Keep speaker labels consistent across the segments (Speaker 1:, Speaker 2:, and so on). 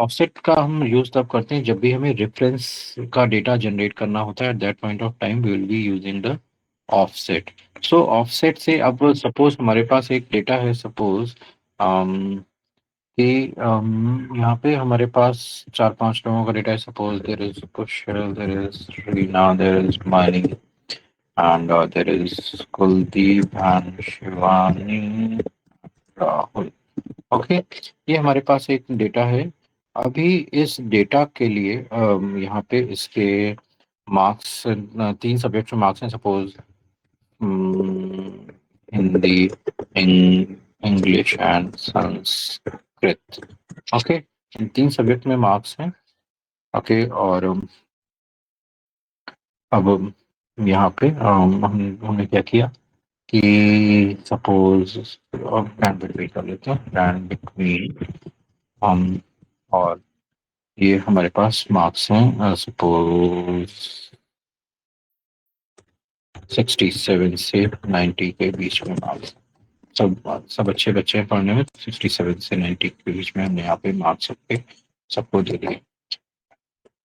Speaker 1: Offset का हम use तब करते हैं जब भी हमें रेफरेंस का डेटा जनरेट करना होता है। At that point of time we will be using the offset. So offset से अब सपोज हमारे पास एक डेटा है, सपोज कि यहाँ पे हमारे पास 4-5 लोगों का डेटा है। Suppose there is Kushal, there is Reena, there is Mani, and there is Kuldeep and Shivani, Rahul. Okay, ये हमारे पास एक डेटा है। अभी इस डेटा के लिए यहाँ पे इसके मार्क्स, 3 सब्जेक्ट में मार्क्स हैं। Suppose Hindi, English and Sanskrit. Okay, in 3 subject में मार्क्स हैं। ओके, और अब यहाँ पे हमने क्या किया कि सपोज ब्रांड बिटवीन कर लेते हैं, ब्रांड बिटवीन हम, और ये हमारे पास मार्क्स हैं। सपोज 67 से 90 के बीच में मार्क्स। सब सब अच्छे बच्चे हैं पढ़ने में। 67 से 90 के बीच में हमने यहाँ पे मार्क्स सबके सबको दे दिए।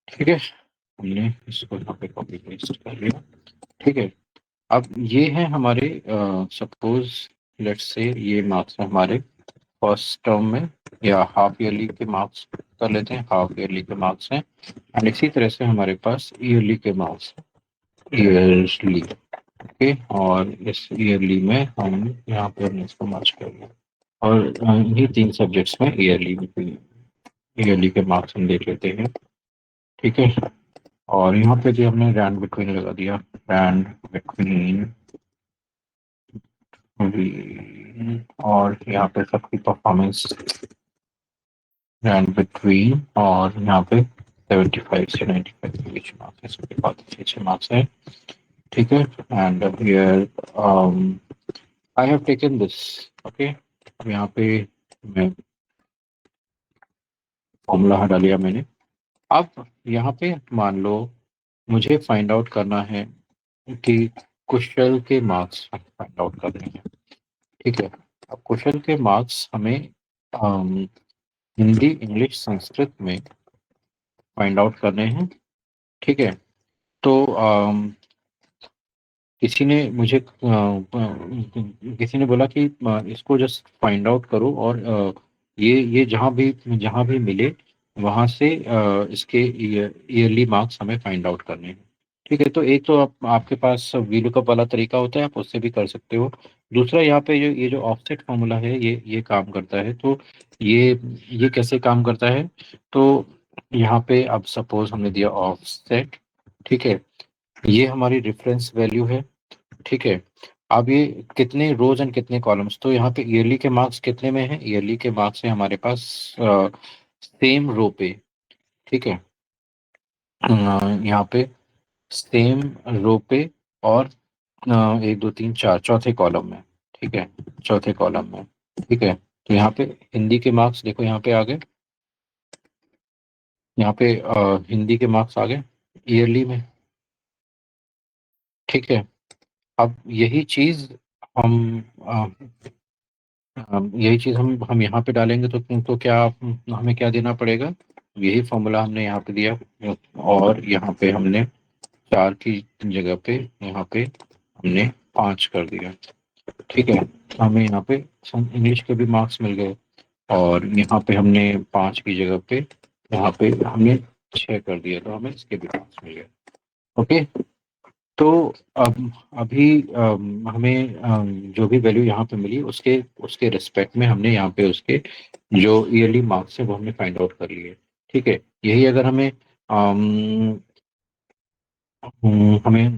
Speaker 1: ठीक है, हमने इसको यहाँ पे कॉपी पेस्ट कर लिया। ठीक है, अब ये है हमारे, सपोज लेट्स से ये मार्क्स हैं हमारे फर्स्ट टर्म में, या हाफ ईयरली के मार्क्स कर लेते हैं। हाफ ईयरली के मार्क्स हैं, एंड इसी तरह से हमारे पास ईयरली के मार्क्स, ईयरली। ओके, और इस ईयरली में हम यहाँ पे हमने इसको मर्ज कर लिया, और इन्हीं 3 सब्जेक्ट्स में ईयरली ईयरली के मार्क्स हम देख लेते हैं। ठीक है, और यहाँ पे भी हमने रैंड बिटवीन लगा दिया, रैंड बिटवीन, और यहाँ पे सबकी परफॉर्मेंस रैंड बिटवीन, और यहाँ पे 75 से 95 के बीच मार्क्स है, सबके बहुत अच्छे अच्छे मार्क्स है। ठीक है, and here I have taken this. Okay, अब यहाँ पे मैं फॉर्मूला हटा लिया मैंने। अब यहाँ पे मान लो मुझे फाइंड आउट करना है कि कुशल के मार्क्स फाइंड आउट करने हैं। ठीक है, अब कुशल के मार्क्स हमें हिंदी, इंग्लिश, संस्कृत में फाइंड आउट करने हैं। ठीक है, तो किसी ने मुझे किसी ने बोला कि इसको जस्ट फाइंड आउट करो, और ये जहाँ भी मिले वहां से इसके ईयरली मार्क्स हमें फाइंड आउट करने हैं। ठीक है, तो एक तो आपके पास वीलुकअप वाला तरीका होता है, आप उससे भी कर सकते हो। दूसरा, यहाँ पे ये जो ऑफसेट फॉर्मूला है, ये काम करता है। तो ये कैसे काम करता है, तो यहाँ पे अब सपोज हमने दिया ऑफसेट। ठीक है, ये हमारी रेफरेंस वैल्यू है। ठीक है, अब ये कितने रोज एंड कितने कॉलम्स, तो यहाँ पे ईयरली के मार्क्स कितने में है, ईयरली के मार्क्स है हमारे पास सेम रो पे। ठीक है, यहाँ पे सेम रो पे, और 1 2 3 4 चौथे कॉलम में। ठीक है, चौथे कॉलम में। ठीक है, तो यहाँ पे हिंदी के मार्क्स देखो, यहाँ पे आ गए, यहाँ पे हिंदी के मार्क्स आ गए ईयरली में। ठीक है, अब यही चीज हम यही चीज हम यहाँ पे डालेंगे, तो क्या हमें क्या देना पड़ेगा, यही फॉर्मूला हमने यहाँ पे दिया, और यहाँ पे हमने 4 की जगह पे यहाँ पे हमने 5 कर दिया। ठीक है, हमें यहाँ पे इंग्लिश के भी मार्क्स मिल गए, और यहाँ पे हमने 5 की जगह पे यहाँ पे हमने 6 कर दिया, तो हमें इसके भी मार्क्स मिल गए। ओके, तो अब अभी हमें जो भी वैल्यू यहाँ पे मिली, उसके उसके रिस्पेक्ट में हमने यहाँ पे उसके जो ईयरली मार्क्स है वो हमने फाइंड आउट कर लिए। ठीक है, यही अगर हमें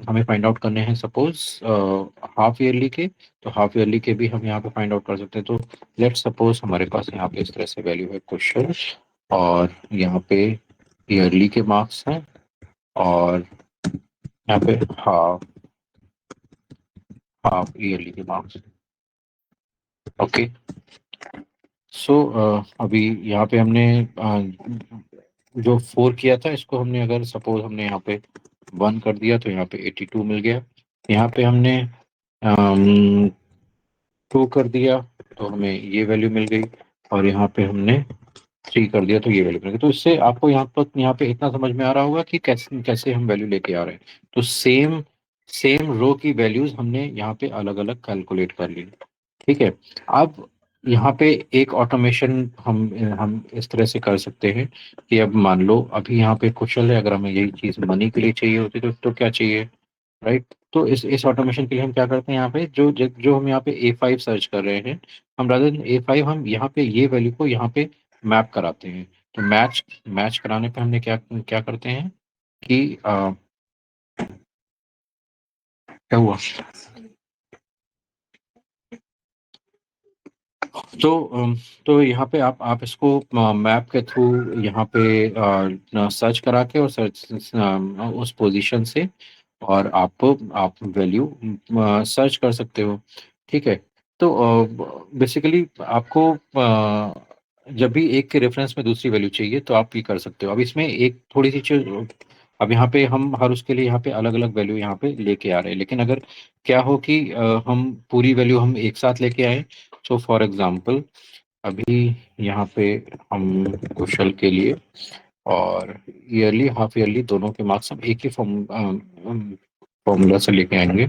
Speaker 1: हमें फाइंड आउट करने हैं सपोज हाफ ईयरली के, तो हाफ ईयरली के भी हम यहाँ पे फाइंड आउट कर सकते हैं। तो लेट्स सपोज हमारे पास यहाँ पे इस तरह से वैल्यू है क्वेश्चन, और यहाँ पे ईयरली के मार्क्स हैं, और यहाँ पे हाफ हाफ ईयरली के मार्क्स। ओके, सो अभी यहाँ पे हमने जो 4 किया था, इसको हमने अगर सपोज हमने यहाँ पे 1 कर दिया, तो यहाँ पे 82 मिल गया। यहाँ पे हमने 2 कर दिया, तो हमें ये वैल्यू मिल गई, और यहाँ पे हमने 3 कर दिया तो ये वैल्यू बनेगी। तो इससे आपको यहाँ पे इतना समझ में आ रहा होगा कि कैसे कैसे हम वैल्यू लेके आ रहे हैं। तो सेम सेम रो की वैल्यूज हमने यहाँ पे अलग अलग कैलकुलेट कर ली। ठीक है। अब यहाँ पे एक ऑटोमेशन हम इस तरह से कर सकते हैं कि अब मान लो अभी यहाँ पे कुशल है, अगर हमें यही चीज मनी के लिए चाहिए होती तो क्या चाहिए, राइट। तो इस ऑटोमेशन के लिए हम क्या करते हैं, यहाँ पे जो हम यहाँ पे A5 सर्च कर रहे हैं, हम रादर देन A5 हम यहाँ पे ये वैल्यू को यहाँ पे मैप कराते हैं। तो मैच मैच कराने पे हमने क्या क्या करते हैं कि क्या हुआ। तो तो यहाँ पे आप इसको मैप के थ्रू यहाँ पे सर्च करा के और सर्च उस पोजीशन से और आप वैल्यू सर्च कर सकते हो। ठीक है। तो बेसिकली आपको जब भी एक के रेफरेंस में दूसरी वैल्यू चाहिए तो आप ये कर सकते हो। अब इसमें एक थोड़ी सी चीज, अब यहाँ पे हम हर उसके लिए यहाँ पे अलग अलग वैल्यू यहाँ पे लेके आ रहे हैं, लेकिन अगर क्या हो कि हम पूरी वैल्यू हम एक साथ लेके आए। सो फॉर एग्जांपल अभी यहाँ पे हम कुशल के लिए और ईयरली हाफ ईयरली दोनों के मार्क्स हम एक ही फॉर्मूला से लेके आएंगे।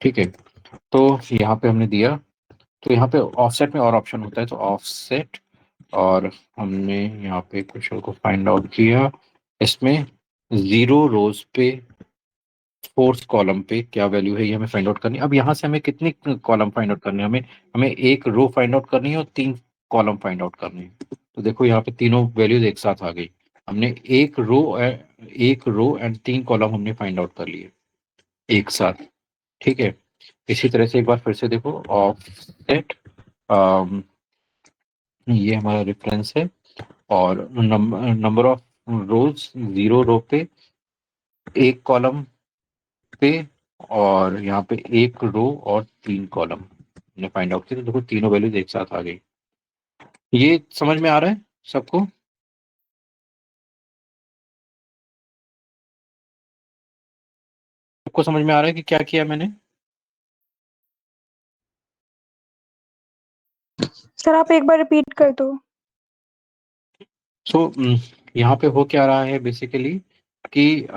Speaker 1: ठीक है। तो यहाँ पे हमने दिया, तो यहाँ पे ऑफसेट में और ऑप्शन होता है, तो ऑफसेट, और हमने यहाँ पे क्वेश्चन को फाइंड आउट किया। इसमें 0 रोज पे फोर्थ कॉलम पे क्या वैल्यू है ये हमें फाइंड आउट करनी है। अब यहाँ से हमें कितनी कॉलम फाइंड आउट करनी है, हमें हमें एक रो फाइंड आउट करनी है और 3 कॉलम फाइंड आउट करनी है। तो देखो यहाँ पे तीनों वैल्यूज एक साथ आ गई। हमने एक रो एंड 3 कॉलम हमने फाइंड आउट कर लिए एक साथ। ठीक है। इसी तरह से एक बार फिर से देखो, ऑफसेट, ये हमारा रेफरेंस है, और नंबर ऑफ रोज 0 रो पे, एक कॉलम पे, और यहाँ पे एक रो और 3 कॉलम हमने फाइंड आउट किया। तो देखो तीनों वैल्यूज एक साथ आ गई। ये समझ में आ रहा है सबको? सबको समझ में आ रहा है कि क्या किया मैंने?
Speaker 2: सर आप एक बार रिपीट कर दो।
Speaker 1: सो यहाँ पे हो क्या रहा है बेसिकली कि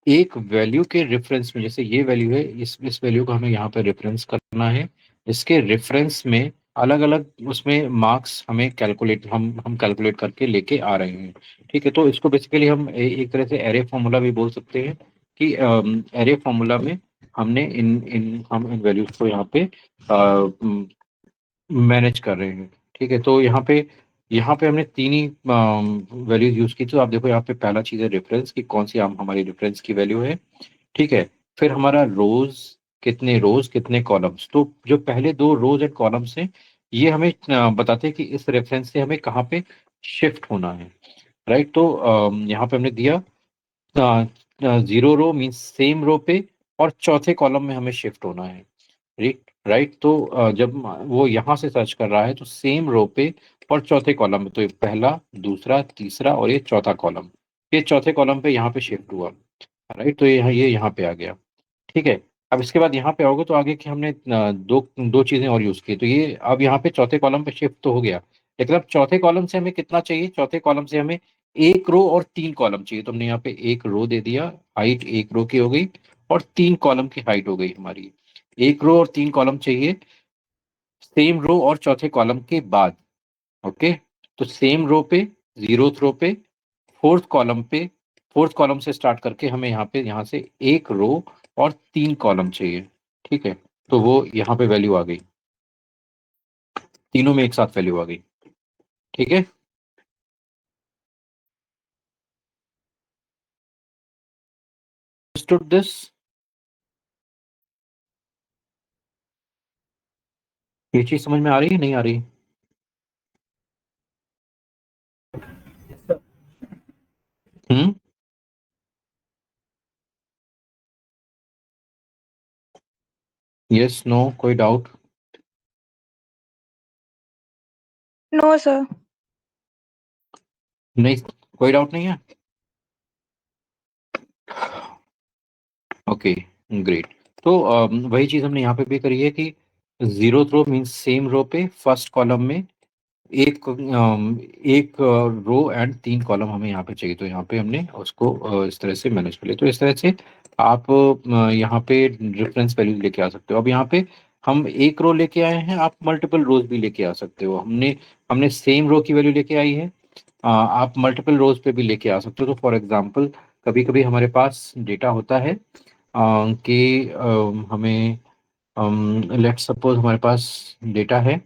Speaker 1: एक वैल्यू के रेफरेंस में, जैसे ये वैल्यू है, इस वैल्यू को हमें यहाँ पे रेफरेंस करना है। इसके रेफरेंस में अलग अलग उसमें मार्क्स हमें कैलकुलेट हम कैलकुलेट करके लेके आ रहे हैं। ठीक है। तो इसको बेसिकली हम एक तरह से एरे फॉर्मूला भी बोल सकते हैं कि एरे फॉर्मूला में हमने इन वैल्यूज को यहाँ पे मैनेज कर रहे हैं। ठीक है। तो यहाँ पे हमने तीन ही वैल्यूज यूज की। तो आप देखो यहाँ पे पहला चीज है रेफरेंस, की कौन सी हमारी रेफरेंस की वैल्यू है। ठीक है। फिर हमारा रोज कितने कॉलम्स, तो जो पहले 2 रोज एंड कॉलम्स हैं ये हमें बताते हैं कि इस रेफरेंस से हमें कहाँ पे शिफ्ट होना है, राइट। तो यहाँ पे हमने दिया 0 रो मीन्स सेम रो पे और चौथे कॉलम में हमें शिफ्ट होना है, राइट। राइट। तो जब वो यहाँ से सर्च कर रहा है तो सेम रो पे और चौथे कॉलम में, तो ये पहला, दूसरा, तीसरा और ये चौथा कॉलम, ये चौथे कॉलम पे यहाँ पे शिफ्ट हुआ, राइट। तो ये यहाँ पे आ गया। ठीक है। अब इसके बाद यहाँ पे आओगे तो आगे की हमने दो दो चीजें और यूज की। तो ये अब यहाँ पे चौथे कॉलम पे शिफ्ट तो हो गया, लेकिन अब चौथे कॉलम से हमें कितना चाहिए, चौथे कॉलम से हमें एक रो और 3 कॉलम चाहिए। तो हमने यहाँ पे एक रो दे दिया, हाइट एक रो की हो गई और 3 कॉलम की हाइट हो गई हमारी। एक रो और 3 कॉलम चाहिए सेम रो और चौथे कॉलम के बाद। ओके। तो सेम रो पे, 0th रो पे, फोर्थ कॉलम से स्टार्ट करके हमें यहाँ से एक रो और 3 कॉलम चाहिए। ठीक है। तो वो यहाँ पे वैल्यू आ गई, तीनों में एक साथ वैल्यू आ गई। ठीक है। Understood this? ये चीज समझ में आ रही है नहीं आ रही? हम्म। यस, नो, कोई डाउट?
Speaker 2: No sir.
Speaker 1: नहीं, कोई डाउट नहीं है। Okay, great. तो वही चीज हमने यहाँ पे भी करी है कि 0th रो मीन्स सेम रो पे फर्स्ट कॉलम में एक रो एंड 3 कॉलम हमें यहाँ पे चाहिए, तो यहाँ पे हमने उसको इस तरह से मैनेज कर लिया। तो इस तरह से आप यहाँ पे रेफरेंस वैल्यू लेके आ सकते हो। अब यहाँ पे हम एक रो लेके आए हैं, आप मल्टीपल रोज भी लेके आ सकते हो। हमने हमने सेम रो की वैल्यू लेके आई है, आप मल्टीपल रोज पे भी लेके आ सकते हो। तो फॉर एग्जांपल कभी कभी हमारे पास डेटा होता है कि हमें लेट्स सपोज हमारे पास डेटा है,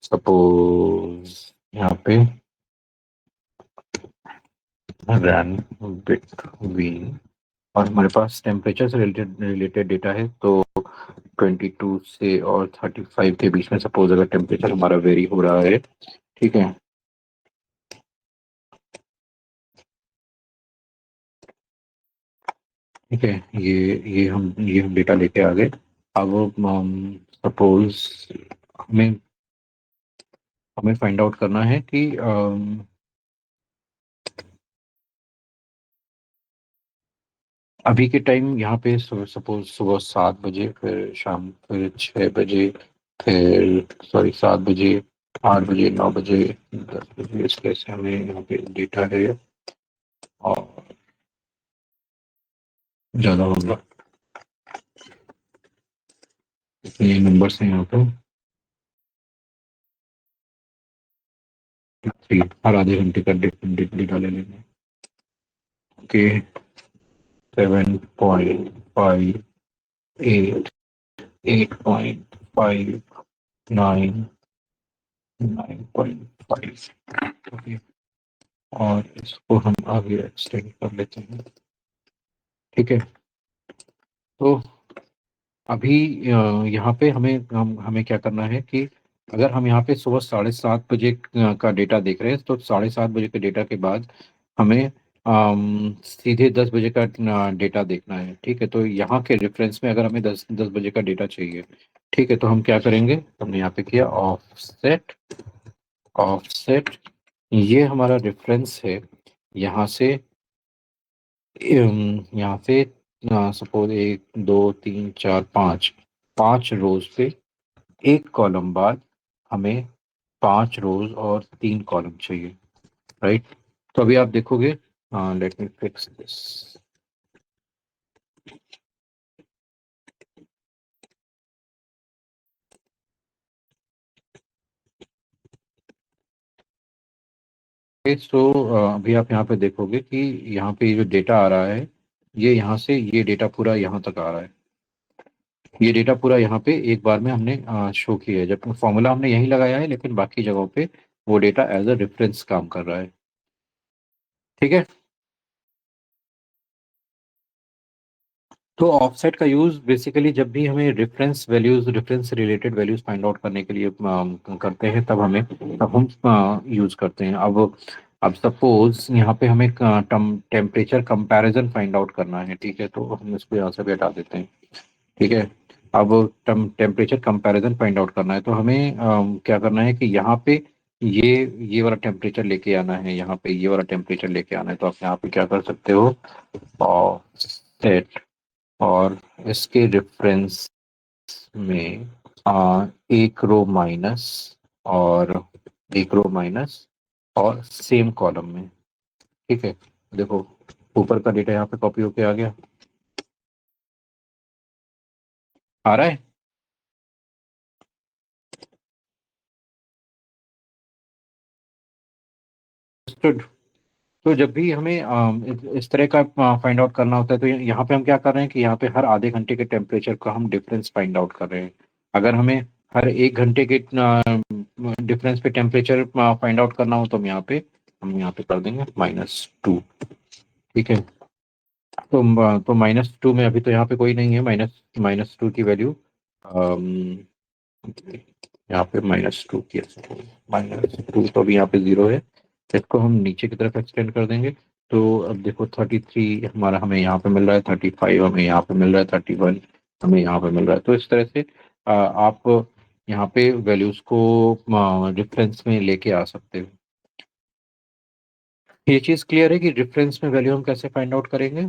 Speaker 1: सपोज यहाँ पे रैन बिटवीन, और हमारे पास टेम्परेचर से रिलेटेड रिलेटेड डेटा है। तो 22 से और 35 के बीच में सपोज अगर टेम्परेचर हमारा वेरी हो रहा है, ठीक है। ठीक है, ये हम डेटा लेके आ गए। अब सपोज हमें हमें फाइंड आउट करना है कि अभी के टाइम यहाँ पे सपोज सुबह 7 बजे, फिर शाम, फिर 6 बजे, फिर सॉरी 7 बजे, 8 बजे, 9 बजे, 10 बजे, इस तरह से हमें यहाँ पे डेटा है। और ज़्यादा होगा, ये नंबर्स हैं यहाँ पे। हर आधे घंटे का डेटा ले लेंगे। ओके, 7.58, 8.5, 9, 9.5। ओके, और इसको हम आगे एक्सटेंड कर लेते हैं। ठीक है, तो अभी यहाँ पे हमें क्या करना है कि अगर हम यहाँ पे सुबह 7:30 बजे का डेटा देख रहे हैं, तो 7:30 बजे के डेटा के बाद हमें सीधे 10 बजे का डेटा देखना है। ठीक है, तो यहाँ के रेफरेंस में अगर हमें 10 बजे का डेटा चाहिए, ठीक है, तो हम क्या करेंगे, हमने यहाँ पे किया ऑफसेट। ऑफसेट, ये हमारा रेफरेंस है। यहाँ से यहाँ से सपोज 1, 2, 3, 4, 5, 5 रोज पे एक कॉलम बाद हमें 5 रोज और 3 कॉलम चाहिए, राइट। तो अभी आप देखोगे, लेट मी फिक्स दिस। तो अभी आप यहाँ पे देखोगे कि यहाँ पे ये जो डेटा आ रहा है, ये यहाँ से ये डेटा पूरा यहाँ तक आ रहा है। ये डेटा पूरा यहाँ पे एक बार में हमने शो किया है, जब फॉर्मूला हमने यहीं लगाया है, लेकिन बाकी जगहों पे वो डेटा एज अ रेफरेंस काम कर रहा है। ठीक है, तो ऑफसेट का यूज बेसिकली जब भी हमें reference related values find out करने के लिए करते हैं, तब हम यूज करते हैं। अब सपोज यहाँ पे हमें टेम्परेचर कंपैरिजन फाइंड आउट करना है, ठीक है, तो हम इसको यहाँ से भी हटा देते हैं। ठीक है, अब टेम्परेचर कंपैरिजन फाइंड आउट करना है, तो हमें क्या करना है कि यहाँ पे ये ये वाला टेम्परेचर लेके आना है, यहाँ पे ये वाला टेम्परेचर लेके आना है। तो आप यहाँ पे क्या कर सकते हो, ऑफसेट, और इसके रेफरेंस में एक रो माइनस, और एक रो माइनस, और सेम कॉलम में। ठीक है, देखो ऊपर का डेटा यहाँ पे कॉपी होके आ गया, आ रहा है। Understood? तो जब भी हमें इस तरह का फाइंड आउट करना होता है, तो यहाँ पे हम क्या कर रहे हैं कि यहाँ पे हर आधे घंटे के टेम्परेचर का हम डिफरेंस फाइंड आउट कर रहे हैं। अगर हमें हर 1 घंटे के डिफरेंस पे टेम्परेचर फाइंड आउट करना हो, तो हम यहाँ पे कर देंगे -2। ठीक है, तो -2 में अभी तो यहाँ पे कोई नहीं है, माइनस 2 की वैल्यू यहाँ पे -2 की, -2 तो अभी यहाँ पे 0 है। इसको हम नीचे की तरफ एक्सटेंड कर देंगे। तो अब देखो 33 हमारा हमें यहाँ पे मिल रहा है, 35 हमें यहाँ पे मिल रहा है, 31 हमें यहाँ पे मिल रहा है। तो इस तरह से आप यहाँ पे वैल्यूज को डिफरेंस में लेके आ सकते हो। ये चीज़ क्लियर है कि डिफरेंस में वैल्यू हम कैसे फाइंड आउट करेंगे।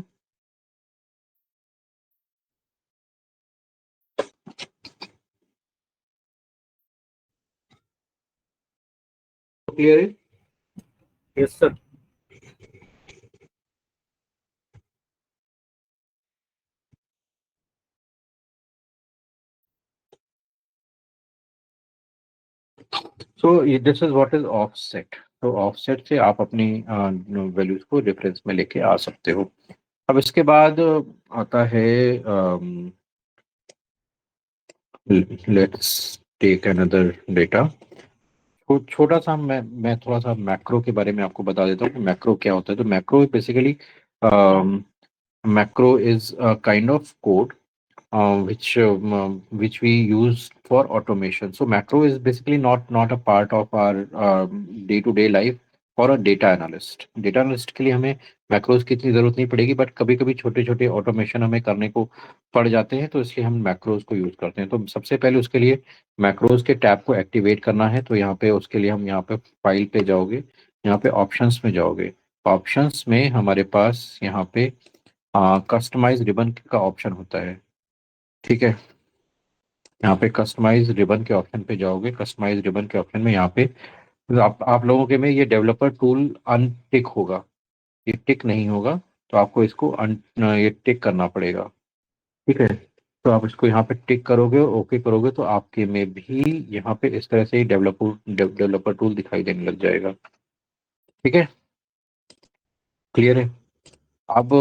Speaker 1: क्लियर है? Yes sir. So this is what is offset. तो ऑफसेट से आप अपनी वैल्यूज को रेफरेंस में लेके आ सकते हो। अब इसके बाद आता है, लेट्स टेक अनदर डेटा। तो छोटा सा मैं थोड़ा सा मैक्रो के बारे में आपको बता देता हूँ कि मैक्रो क्या होता है। तो macro basically, macro is kind of code which we use for automation. So macro is basically not a part of our day-to-day life for a data analyst. Data analyst के लिए हमें मैक्रोज की इतनी जरूरत नहीं पड़ेगी, बट कभी कभी छोटे छोटे ऑटोमेशन हमें करने को पड़ जाते हैं, तो इसलिए हम मैक्रोज को यूज करते हैं। तो सबसे पहले उसके लिए मैक्रोज के टैब को एक्टिवेट करना है। तो यहाँ पे उसके लिए हम यहाँ पे फाइल पे जाओगे, यहाँ पे ऑप्शंस में जाओगे। ऑप्शंस में हमारे पास यहाँ पे कस्टमाइज रिबन का ऑप्शन होता है। ठीक है, यहाँ पे कस्टमाइज रिबन के ऑप्शन पे जाओगे। कस्टमाइज रिबन के ऑप्शन में यहाँ पे आप लोगों के में ये डेवलपर टूल अनटिक होगा, ये टिक नहीं होगा। तो आपको इसको ये टिक करना पड़ेगा। ठीक है, तो आप इसको यहाँ पे टिक करोगे, ओके करोगे, तो आपके में भी यहाँ पे इस तरह से ही डेवलपर टूल दिखाई देने लग जाएगा। ठीक है, क्लियर है? अब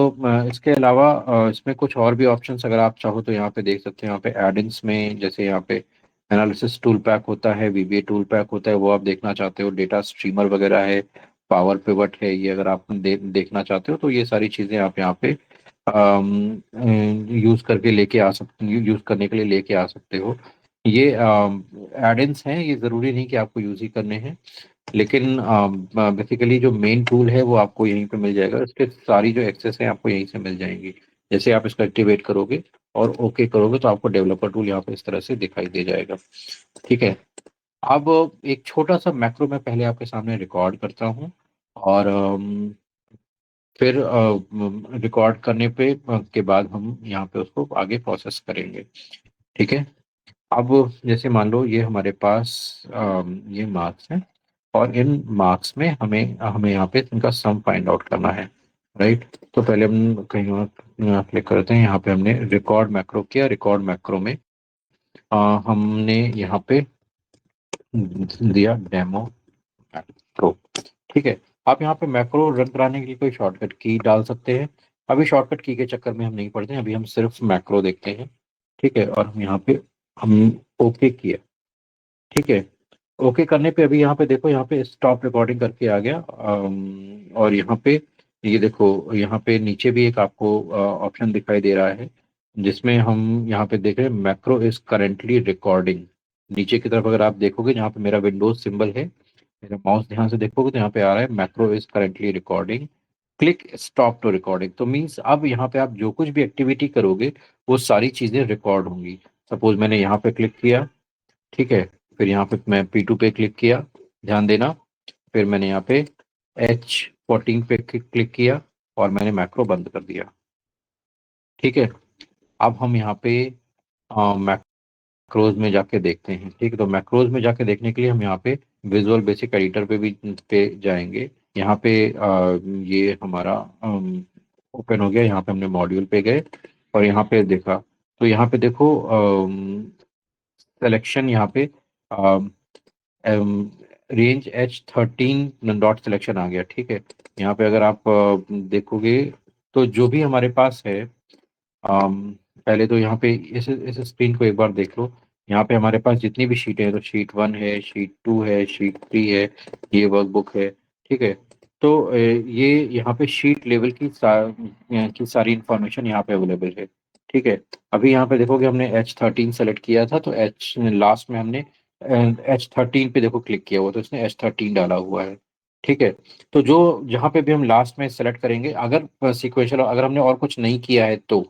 Speaker 1: इसके अलावा इसमें कुछ और भी ऑप्शंस अगर आप चाहो तो यहाँ पे देख सकते हैं। यहाँ पे एडिंग्स में जैसे यहाँ पे एनालिसिस टूल पैक होता है, वीबीए टूल पैक होता है, वो आप देखना चाहते हो। डेटा स्ट्रीमर वगैरह है, पावर पिवट है, ये अगर आप देखना चाहते हो तो ये सारी चीज़ें आप यहाँ पे यूज़ करके लेके आ सकते, यूज़ करने के लिए लेके आ सकते हो। ये एडिंस हैं, ये ज़रूरी नहीं कि आपको यूज़ ही करने हैं, लेकिन बेसिकली जो मेन टूल है वो आपको यहीं पे मिल जाएगा। इसके सारी जो एक्सेस है आपको यहीं से मिल जाएंगी। जैसे आप इसको एक्टिवेट करोगे और ओके करोगे तो आपको डेवलपर टूल यहाँ पे इस तरह से दिखाई दे जाएगा। ठीक है, अब एक छोटा सा मैक्रो मैं पहले आपके सामने रिकॉर्ड करता हूँ, और फिर रिकॉर्ड करने पे के बाद हम यहाँ पे उसको आगे प्रोसेस करेंगे। ठीक है, अब जैसे मान लो ये हमारे पास ये मार्क्स हैं, और इन मार्क्स में हमें हमें यहाँ पे इनका सम फाइंड आउट करना है। राइट, तो पहले हम कहीं और क्लिक करते हैं। यहाँ पे हमने रिकॉर्ड मैक्रो किया। रिकॉर्ड मैक्रो में हमने यहाँ पे दिया डेमो मैक्रो। ठीक है, आप यहाँ पे मैक्रो रन कराने के लिए कोई शॉर्टकट की डाल सकते हैं। अभी शॉर्टकट की के चक्कर में हम नहीं पड़ते हैं, अभी हम सिर्फ मैक्रो देखते हैं। ठीक है, और हम यहाँ पे हम ओके किया। ठीक है, ओके करने पे अभी यहाँ पे देखो, यहाँ पे स्टॉप रिकॉर्डिंग करके आ गया। और यहाँ पे ये देखो, यहाँ पे नीचे भी एक आपको ऑप्शन दिखाई दे रहा है, जिसमें हम यहाँ पे देख रहे हैं मैक्रो इज करेंटली रिकॉर्डिंग। नीचे की तरफ अगर आप देखोगे, जहाँ पे मेरा विंडोज सिंबल है, मेरा माउस ध्यान से देखोगे तो यहाँ पे आ रहा है macro is currently recording, click stop to recording. तो मीन्स अब यहाँ पे आप जो कुछ भी एक्टिविटी करोगे वो सारी चीजें रिकॉर्ड होंगी। सपोज मैंने यहाँ पे क्लिक किया। ठीक है, फिर यहाँ पे मैं P2 पे क्लिक किया, ध्यान देना। फिर मैंने यहाँ पे H14 पे क्लिक किया और मैंने मैक्रो बंद कर दिया। ठीक है, अब हम यहाँ पे मैक्रोज में जाके देखते हैं। ठीक है, तो मैक्रोज में जाके देखने के लिए हम यहाँ पे विजुअल बेसिक एडिटर पे भी पे जाएंगे। यहाँ पे ये हमारा ओपन हो गया। यहाँ पे हमने मॉड्यूल पे गए और यहाँ पे देखा, तो यहाँ पे देखो सिलेक्शन यहाँ पे रेंज H13 डॉट सिलेक्शन आ गया। ठीक है, यहाँ पे अगर आप देखोगे तो जो भी हमारे पास है, पहले तो यहाँ पे इस स्क्रीन को एक बार देख लो। यहाँ पे हमारे पास जितनी भी शीटें हैं, तो शीट 1 है, शीट 2 है, शीट 3 है, ये वर्कबुक है। ठीक है, तो ये यहाँ पे शीट लेवल की सारी इंफॉर्मेशन यहाँ पे अवेलेबल है। ठीक है, अभी यहाँ पे देखोगे हमने H13 सेलेक्ट किया था, तो एच लास्ट में हमने H13 पे देखो क्लिक किया हुआ, तो इसने H13 डाला हुआ है। ठीक है, तो जो जहाँ पे भी हम लास्ट में सेलेक्ट करेंगे, अगर सिक्वेंशियल अगर हमने और कुछ नहीं किया है तो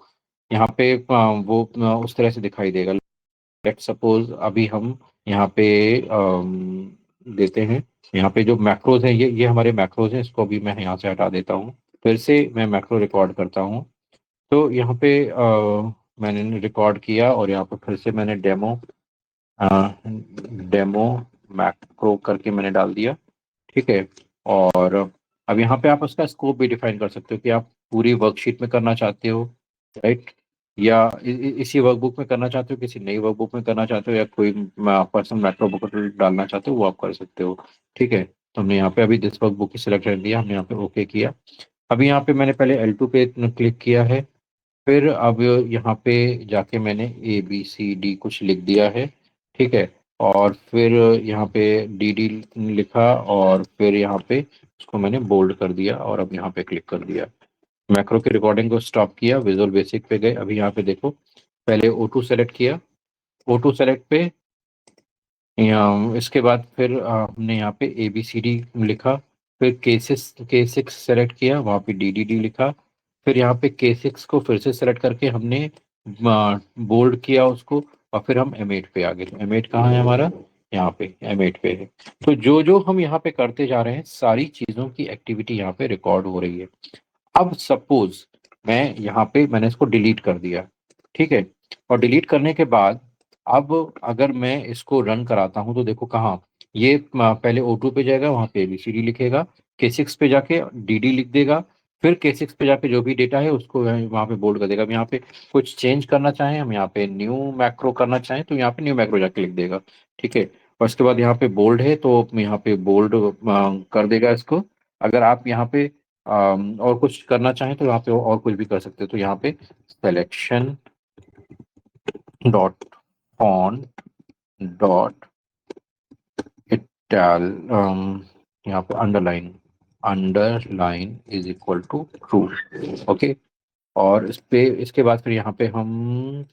Speaker 1: यहाँ पे वो उस तरह से दिखाई देगा। लेट सपोज अभी हम यहाँ पे देते हैं, यहाँ पे जो मैक्रोज हैं, ये हमारे मैक्रोज हैं, इसको भी मैं यहाँ से हटा देता हूँ। फिर से मैं मैक्रो रिकॉर्ड करता हूँ। तो यहाँ पे मैंने रिकॉर्ड किया और यहाँ पे फिर से मैंने डेमो मैक्रो करके मैंने डाल दिया। ठीक है। और अब यहाँ पे आप उसका स्कोप भी डिफाइन कर सकते हो कि आप पूरी वर्कशीट में करना चाहते हो, राइट, या इसी वर्कबुक में करना चाहते हो, किसी नई वर्कबुक में करना चाहते हो, या कोई पर्सनल मैक्रो बुक डालना चाहते हो, वो आप कर सकते हो। ठीक है। तो हमने यहाँ पे अभी दिस वर्कबुक की सिलेक्ट कर दिया, हमने यहाँ पे ओके किया। अभी यहाँ पे मैंने पहले L2 पे क्लिक किया है, फिर अब यहाँ पे जाके मैंने ABCD कुछ लिख दिया है। ठीक है। और फिर यहाँ पे DD लिखा, और फिर यहाँ पे उसको मैंने बोल्ड कर दिया, और अब यहाँ पे क्लिक कर दिया। मैक्रो की रिकॉर्डिंग को स्टॉप किया, विजुअल बेसिक पे गए। अभी यहाँ पे देखो, पहले O2 सेलेक्ट किया, O2 सेलेक्ट पे इसके बाद फिर हमने यहाँ पे ABCD लिखा, फिर K6 सेलेक्ट किया, वहाँ पे DDD लिखा, फिर यहाँ पे K6 को फिर से सेलेक्ट करके हमने बोल्ड किया उसको, और फिर हम M8 पे आ गए। M8 कहाँ है हमारा? यहाँ पे M8 पे है। तो जो जो हम यहाँ पे करते जा रहे हैं, सारी चीजों की एक्टिविटी यहाँ पे रिकॉर्ड हो रही है। अब सपोज मैंने इसको डिलीट कर दिया, ठीक है, और डिलीट करने के बाद अब अगर मैं इसको रन कराता हूं तो देखो कहाँ, ये पहले O2 पे जाएगा, वहां पे ABCD लिखेगा, K6 पे जाके DD लिख देगा, फिर K6 पे जाके जो भी डेटा है उसको वहां पे बोल्ड कर देगा। अब यहाँ पे कुछ चेंज करना चाहें, हम यहाँ पे न्यू मैक्रो करना चाहें तो यहाँ पे न्यू मैक्रो जाके लिख देगा। ठीक है। और उसके बाद यहाँ पे बोल्ड है तो यहाँ पे बोल्ड कर देगा इसको। अगर आप यहाँ पे और कुछ करना चाहें तो यहाँ पे और कुछ भी कर सकते हो। तो यहाँ पे selection dot font dot italic यहाँ पे underline, underline is equal to true. Okay. और इसके बाद फिर यहाँ पे हम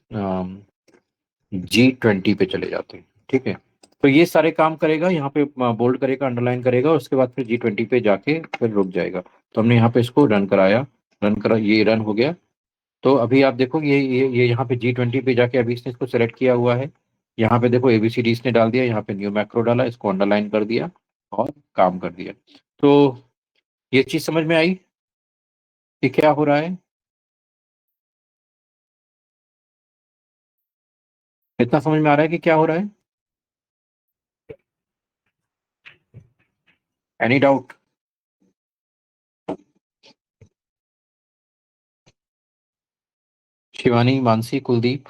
Speaker 1: G20 पे चले जाते हैं। ठीक है। तो ये सारे काम करेगा, यहाँ पे बोल्ड करेगा, अंडरलाइन करेगा, उसके बाद फिर G20 पे जाके फिर रुक जाएगा। तो हमने यहाँ पे इसको रन कराया, रन करा, ये रन हो गया। तो अभी आप देखो, ये यहाँ पे G20 पे जाके अभी इसने इसको सेलेक्ट किया हुआ है। यहाँ पे देखो ABCD इसने डाल दिया, यहाँ पे न्यू मैक्रो डाला, इसको अंडरलाइन कर दिया और काम कर दिया। तो ये चीज समझ में आई कि क्या हो रहा है? इतना समझ में आ रहा है कि क्या हो रहा है? Any doubt? Shivani, Mansi, Kuldeep?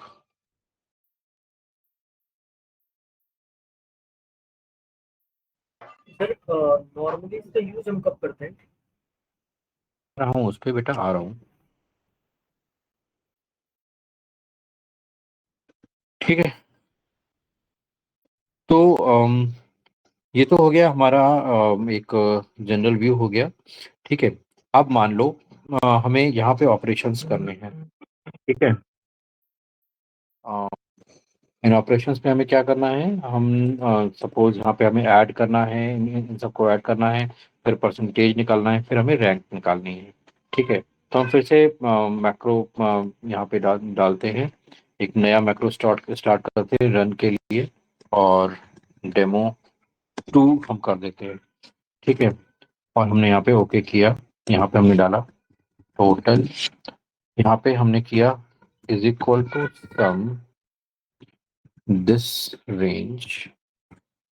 Speaker 3: Sir normally इसका यूज हम कब करते हैं?
Speaker 1: रहा हूँ उस पे बेटा, आ रहा हूँ। ठीक है। तो ये तो हो गया हमारा एक जनरल व्यू हो गया। ठीक है। अब मान लो हमें यहाँ पे ऑपरेशंस करने हैं। ठीक है। इन ऑपरेशंस में हमें क्या करना है, हम सपोज यहाँ पे हमें ऐड करना है, इन सबको ऐड करना है, फिर परसेंटेज निकालना है, फिर हमें रैंक निकालनी है। ठीक है। तो हम फिर से मैक्रो यहाँ पे डालते हैं, एक नया मैक्रो स्टार्ट करते हैं रन के लिए, और डेमो 2 हम कर देते हैं। ठीक है। और हमने यहाँ पे ओके किया, यहाँ पे हमने डाला टोटल, यहाँ पे हमने किया is equal to sum this range.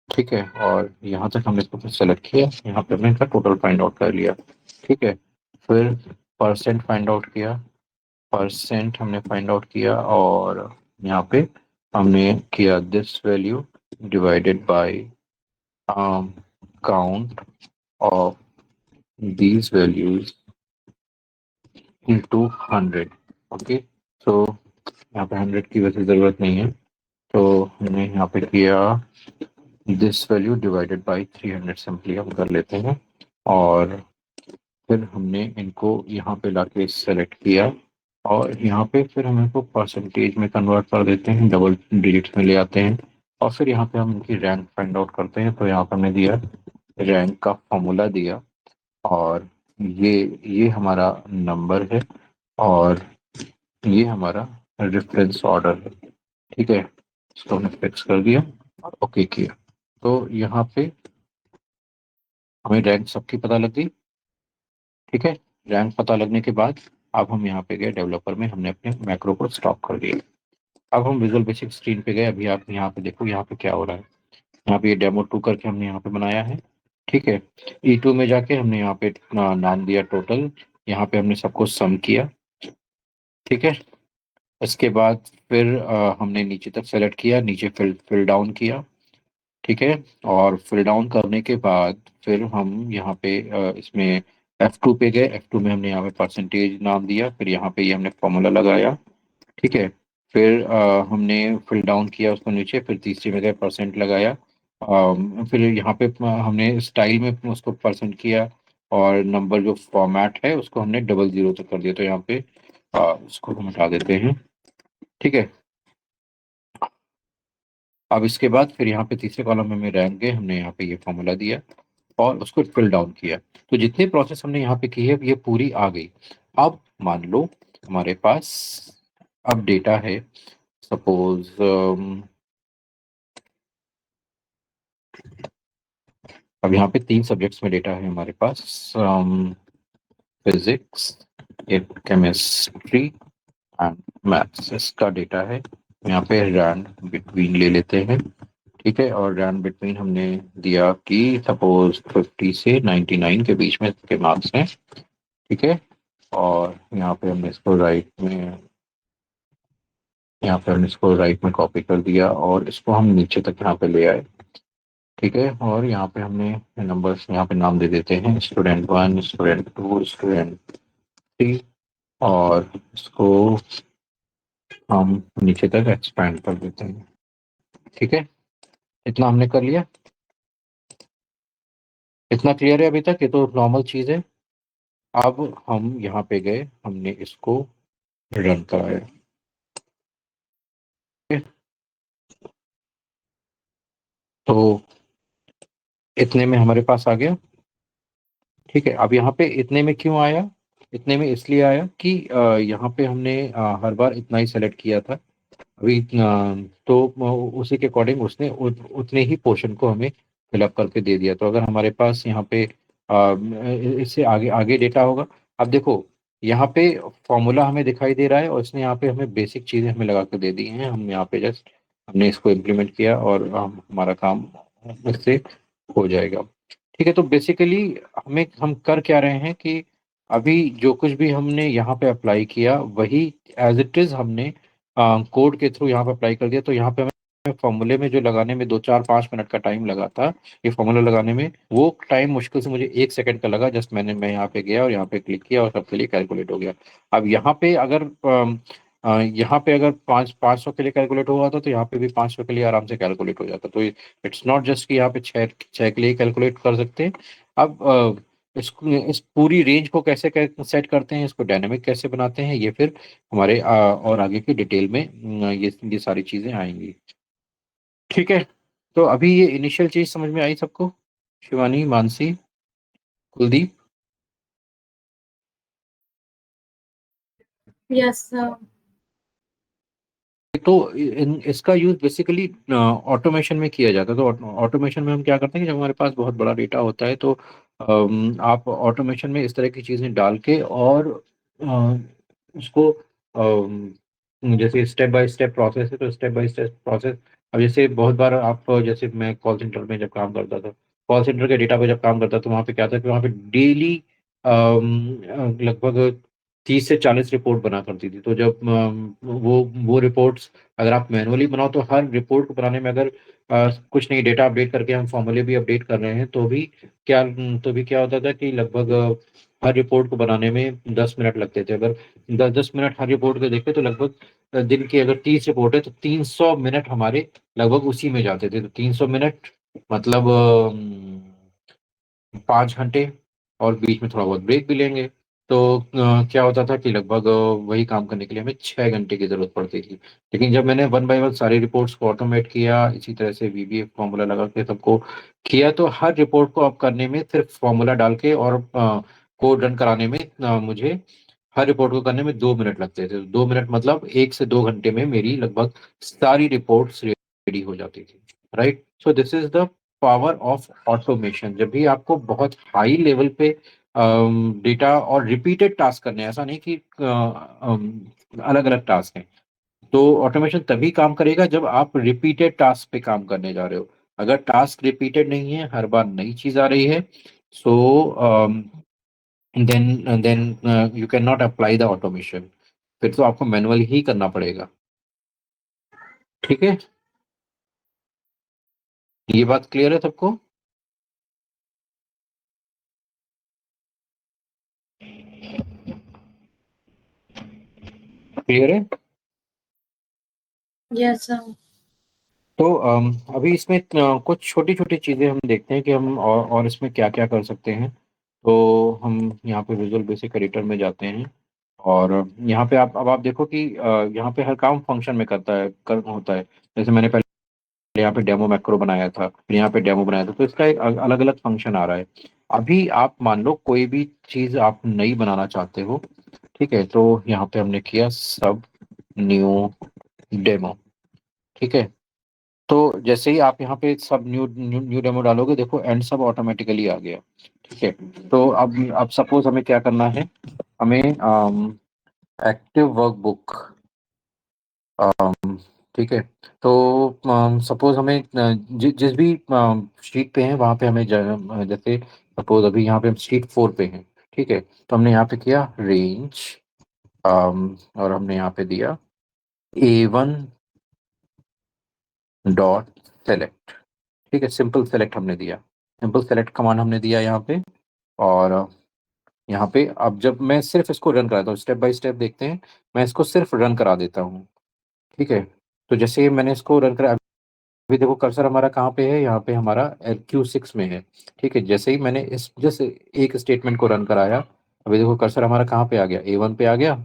Speaker 1: ठीक है। और यहाँ तक हमने इसको सेलेक्ट किया, यहाँ पे हमने इसका टोटल फाइंड आउट कर लिया। ठीक है। फिर परसेंट फाइंड आउट किया, परसेंट हमने फाइंड आउट किया, और यहाँ पे हमने किया this value divided by count of these values into 100। Okay. तो यहाँ पे 100 की वैसे ज़रूरत नहीं है, तो हमने यहाँ पे किया this value divided by 300, simply हम कर लेते हैं। और फिर हमने इनको यहाँ पे लाके सेलेक्ट किया, और यहाँ पे फिर हम इनको परसेंटेज में कन्वर्ट कर देते हैं, डबल डिजिट्स में ले आते हैं, और फिर यहाँ पे हम इनकी रैंक फाइंड आउट करते हैं। तो यहाँ पे हमने दिया रैंक का फॉर्मूला दिया, और ये ये हमारा नंबर है, और ये हमारा रेफरेंस ऑर्डर है। ठीक है। इसको हमने फिक्स कर दिया और ओके किया। तो यहाँ पे हमें रैंक सबकी पता लग गई। ठीक है। रैंक पता लगने के बाद अब हम यहाँ पे गए डेवलपर में, हमने अपने मैक्रो को स्टॉप कर दिया। अब हम विजुअल बेसिक स्क्रीन पे गए। अभी आप यहाँ पे देखो, यहाँ पे क्या हो रहा है। यहाँ पे ये डेमो 2 करके हमने यहाँ पे बनाया है। ठीक है। E2 में जाके हमने यहाँ पे नाम दिया टोटल, यहाँ पे हमने सबको सम किया। ठीक है। इसके बाद फिर हमने नीचे तक सेलेक्ट किया, नीचे फिल डाउन किया। ठीक है। और फिल डाउन करने के बाद फिर हम यहाँ पे इसमें F2 पे गए। F2 में हमने यहाँ पे परसेंटेज नाम दिया, फिर यहाँ पे ये हमने फॉर्मूला लगाया। ठीक है। फिर हमने फिल डाउन किया उसको नीचे, फिर तीसरे में गए परसेंट लगाया। फिर यहाँ पे हमने स्टाइल में उसको परसेंट किया, और नंबर जो फॉर्मेट है उसको हमने डबल जीरो तक कर दिया, तो यहाँ पे उसको हम हटा देते हैं। ठीक है। अब इसके बाद फिर यहाँ पे तीसरे कॉलम में रैंक गए, हमने यहाँ पे ये फॉर्मूला दिया और उसको फिल डाउन किया। तो जितनी प्रोसेस हमने यहाँ पे की है ये पूरी आ गई। अब मान लो हमारे पास अब डेटा है, सपोज अब यहाँ पे 3 सब्जेक्ट्स में डेटा है हमारे पास, फिजिक्स, एक केमिस्ट्री एंड मैथ्स, इसका डेटा है। यहाँ पे रैंड बिटवीन ले लेते हैं। ठीक है। और रैंड बिटवीन हमने दिया कि सपोज 50 से 99 के बीच में इसके मार्क्स हैं। ठीक है। और यहाँ पे हमने इसको राइट में कॉपी कर दिया और इसको हम नीचे तक यहाँ पे ले आए। ठीक है। और यहाँ पे हमने नंबर्स यहाँ पे नाम दे देते हैं, स्टूडेंट 1, स्टूडेंट 2, स्टूडेंट 3, और इसको हम नीचे तक एक्सपेंड कर देते हैं। ठीक है। इतना हमने कर लिया। इतना क्लियर है अभी तक? ये तो नॉर्मल चीज़ है। अब हम यहाँ पे गए, हमने इसको रन कराया। ठीक है? तो इतने में हमारे पास आ गया। ठीक है। अब यहाँ पे इतने में क्यों आया? इतने में इसलिए आया कि यहाँ पे हमने हर बार इतना ही सेलेक्ट किया था। अभी तो उसी के अकॉर्डिंग उसने उतने ही पोर्शन को हमें फिलअप करके दे दिया। तो अगर हमारे पास यहाँ पे इससे आगे आगे डेटा होगा। अब देखो यहाँ पे फॉर्मूला हमें दिखाई दे रहा है और इसने यहाँ पे हमें बेसिक चीज़ें हमें लगा के दे दी हैं। हम यहाँ पे जस्ट हमने इसको इम्प्लीमेंट किया और हमारा काम इससे हो जाएगा। ठीक है। तो बेसिकली हम कर क्या रहे हैं कि अभी जो कुछ भी हमने यहाँ पे अप्लाई किया वही एज इट इज हमने कोड के थ्रू यहाँ पे अप्लाई कर दिया। तो यहाँ पे हमें फॉर्मूले में जो लगाने में 2 4 5 मिनट का टाइम लगा था, ये फॉर्मूला लगाने में, वो टाइम मुश्किल से मुझे 1 सेकंड का लगा। जस्ट मैं यहाँ पे गया और यहाँ पे क्लिक किया और सबके लिए कैलकुलेट हो गया। अब यहाँ पे अगर 500 के लिए कैलकुलेट हुआ था तो यहाँ पे भी 500 के लिए आराम से कैलकुलेट हो जाता। तो इट्स नॉट जस्ट कि यहाँ पे छः छः के लिए कैलकुलेट कर सकते हैं। अब इस पूरी रेंज को कैसे सेट करते हैं, इसको डायनेमिक कैसे बनाते हैं, ये फिर हमारे और आगे की डिटेल में ये सारी चीजें आएंगी। ठीक है। तो अभी ये इनिशियल चीज समझ में आई सबको? शिवानी, मानसी, कुलदीप?
Speaker 4: Yes sir.
Speaker 1: तो इसका यूज बेसिकली ऑटोमेशन में किया जाता है। तो ऑटोमेशन में हम क्या करते हैं कि जब हमारे पास बहुत बड़ा डेटा होता है तो आप ऑटोमेशन में इस तरह की चीजें डाल के और अ, उसको जैसे स्टेप बाय स्टेप प्रोसेस है तो स्टेप बाय स्टेप प्रोसेस। अब जैसे बहुत बार आप, जैसे मैं कॉल सेंटर में जब काम करता था, कॉल सेंटर के डेटा पे जब काम करता था तो वहाँ पे क्या था कि वहाँ पे डेली लगभग 30 से 40 रिपोर्ट बना करती थी। तो जब वो रिपोर्ट्स अगर आप मैनुअली बनाओ तो हर रिपोर्ट को बनाने में अगर कुछ नहीं डेटा अपडेट करके हम फॉर्मूले भी अपडेट कर रहे हैं क्या तो भी क्या होता था कि लगभग हर रिपोर्ट को बनाने में 10 मिनट लगते थे। अगर 10 10 मिनट हर रिपोर्ट को देखे तो लगभग दिन की अगर 30 रिपोर्ट है तो 300 मिनट हमारे लगभग उसी में जाते थे। तो 300 मिनट मतलब 5 घंटे, और बीच में थोड़ा बहुत ब्रेक भी लेंगे। तो क्या होता था कि लगभग वही काम करने के लिए हमें 6 घंटे की जरूरत पड़ती थी। लेकिन जब मैंने वन बाय वन सारी रिपोर्ट्स को ऑटोमेट किया, इसी तरह से वीबीएफ फॉर्मूला लगा के सबको किया, तो हर रिपोर्ट को अब करने में सिर्फ फॉर्मूला डाल के और कोड रन कराने में मुझे हर रिपोर्ट को करने में 2 मिनट लगते थे। 2 मिनट मतलब 1 से 2 घंटे में मेरी लगभग सारी रिपोर्ट्स रेडी हो जाती थी। Right. So this is the power of automation. जब भी आपको बहुत हाई लेवल पे डेटा और रिपीटेड टास्क करने हैं, ऐसा नहीं कि अलग अलग टास्क हैं, तो ऑटोमेशन तभी काम करेगा जब आप रिपीटेड टास्क पे काम करने जा रहे हो। अगर टास्क रिपीटेड नहीं है, हर बार नई चीज आ रही है, so then you can not apply the automation, फिर तो आपको मैनुअली ही करना पड़ेगा। ठीक है, ये बात क्लियर है सबको? क्लियर है?
Speaker 4: Yes sir.
Speaker 1: तो अभी इसमें कुछ छोटी छोटी चीजें हम देखते हैं कि हम और इसमें क्या क्या कर सकते हैं। तो हम यहाँ पे विजुअल बेसिक एडिटर में जाते हैं, और यहाँ पे अब आप देखो कि यहाँ पे हर काम फंक्शन में होता है। जैसे मैंने पहले यहाँ पे डेमो मैक्रो बनाया था, फिर यहाँ पे डेमो बनाया था, तो इसका एक अलग अलग फंक्शन आ रहा है। अभी आप मान लो कोई भी चीज आप नई बनाना चाहते हो, ठीक है, तो यहाँ पे हमने किया सब न्यू डेमो। ठीक है, तो जैसे ही आप यहाँ पे सब न्यू न्यू न्यू डेमो डालोगे, देखो एंड सब ऑटोमेटिकली आ गया। ठीक है, तो अब सपोज हमें क्या करना है, हमें एक्टिव वर्कबुक, ठीक है, तो सपोज हमें जिस भी शीट पे है वहां पे हमें जैसे सपोज अभी यहाँ पे हम शीट 4 पे हैं। ठीक है, तो हमने यहाँ पे किया रेंज, और हमने यहाँ पे दिया A1 डॉट सेलेक्ट। ठीक है, सिंपल सेलेक्ट हमने दिया, सिंपल सेलेक्ट कमांड हमने दिया यहाँ पे। और यहाँ पे अब जब मैं सिर्फ इसको रन कराता हूँ, स्टेप बाय स्टेप देखते हैं, मैं इसको सिर्फ रन करा देता हूँ। ठीक है, तो जैसे ही मैंने इसको रन करा, अभी देखो कर्सर हमारा कहाँ पे है, यहाँ पे हमारा Q6 में है। ठीक है, जैसे ही मैंने इस जैसे एक स्टेटमेंट को रन कराया, अभी देखो कर्सर हमारा कहाँ पे आ गया, A1 पे आ गया।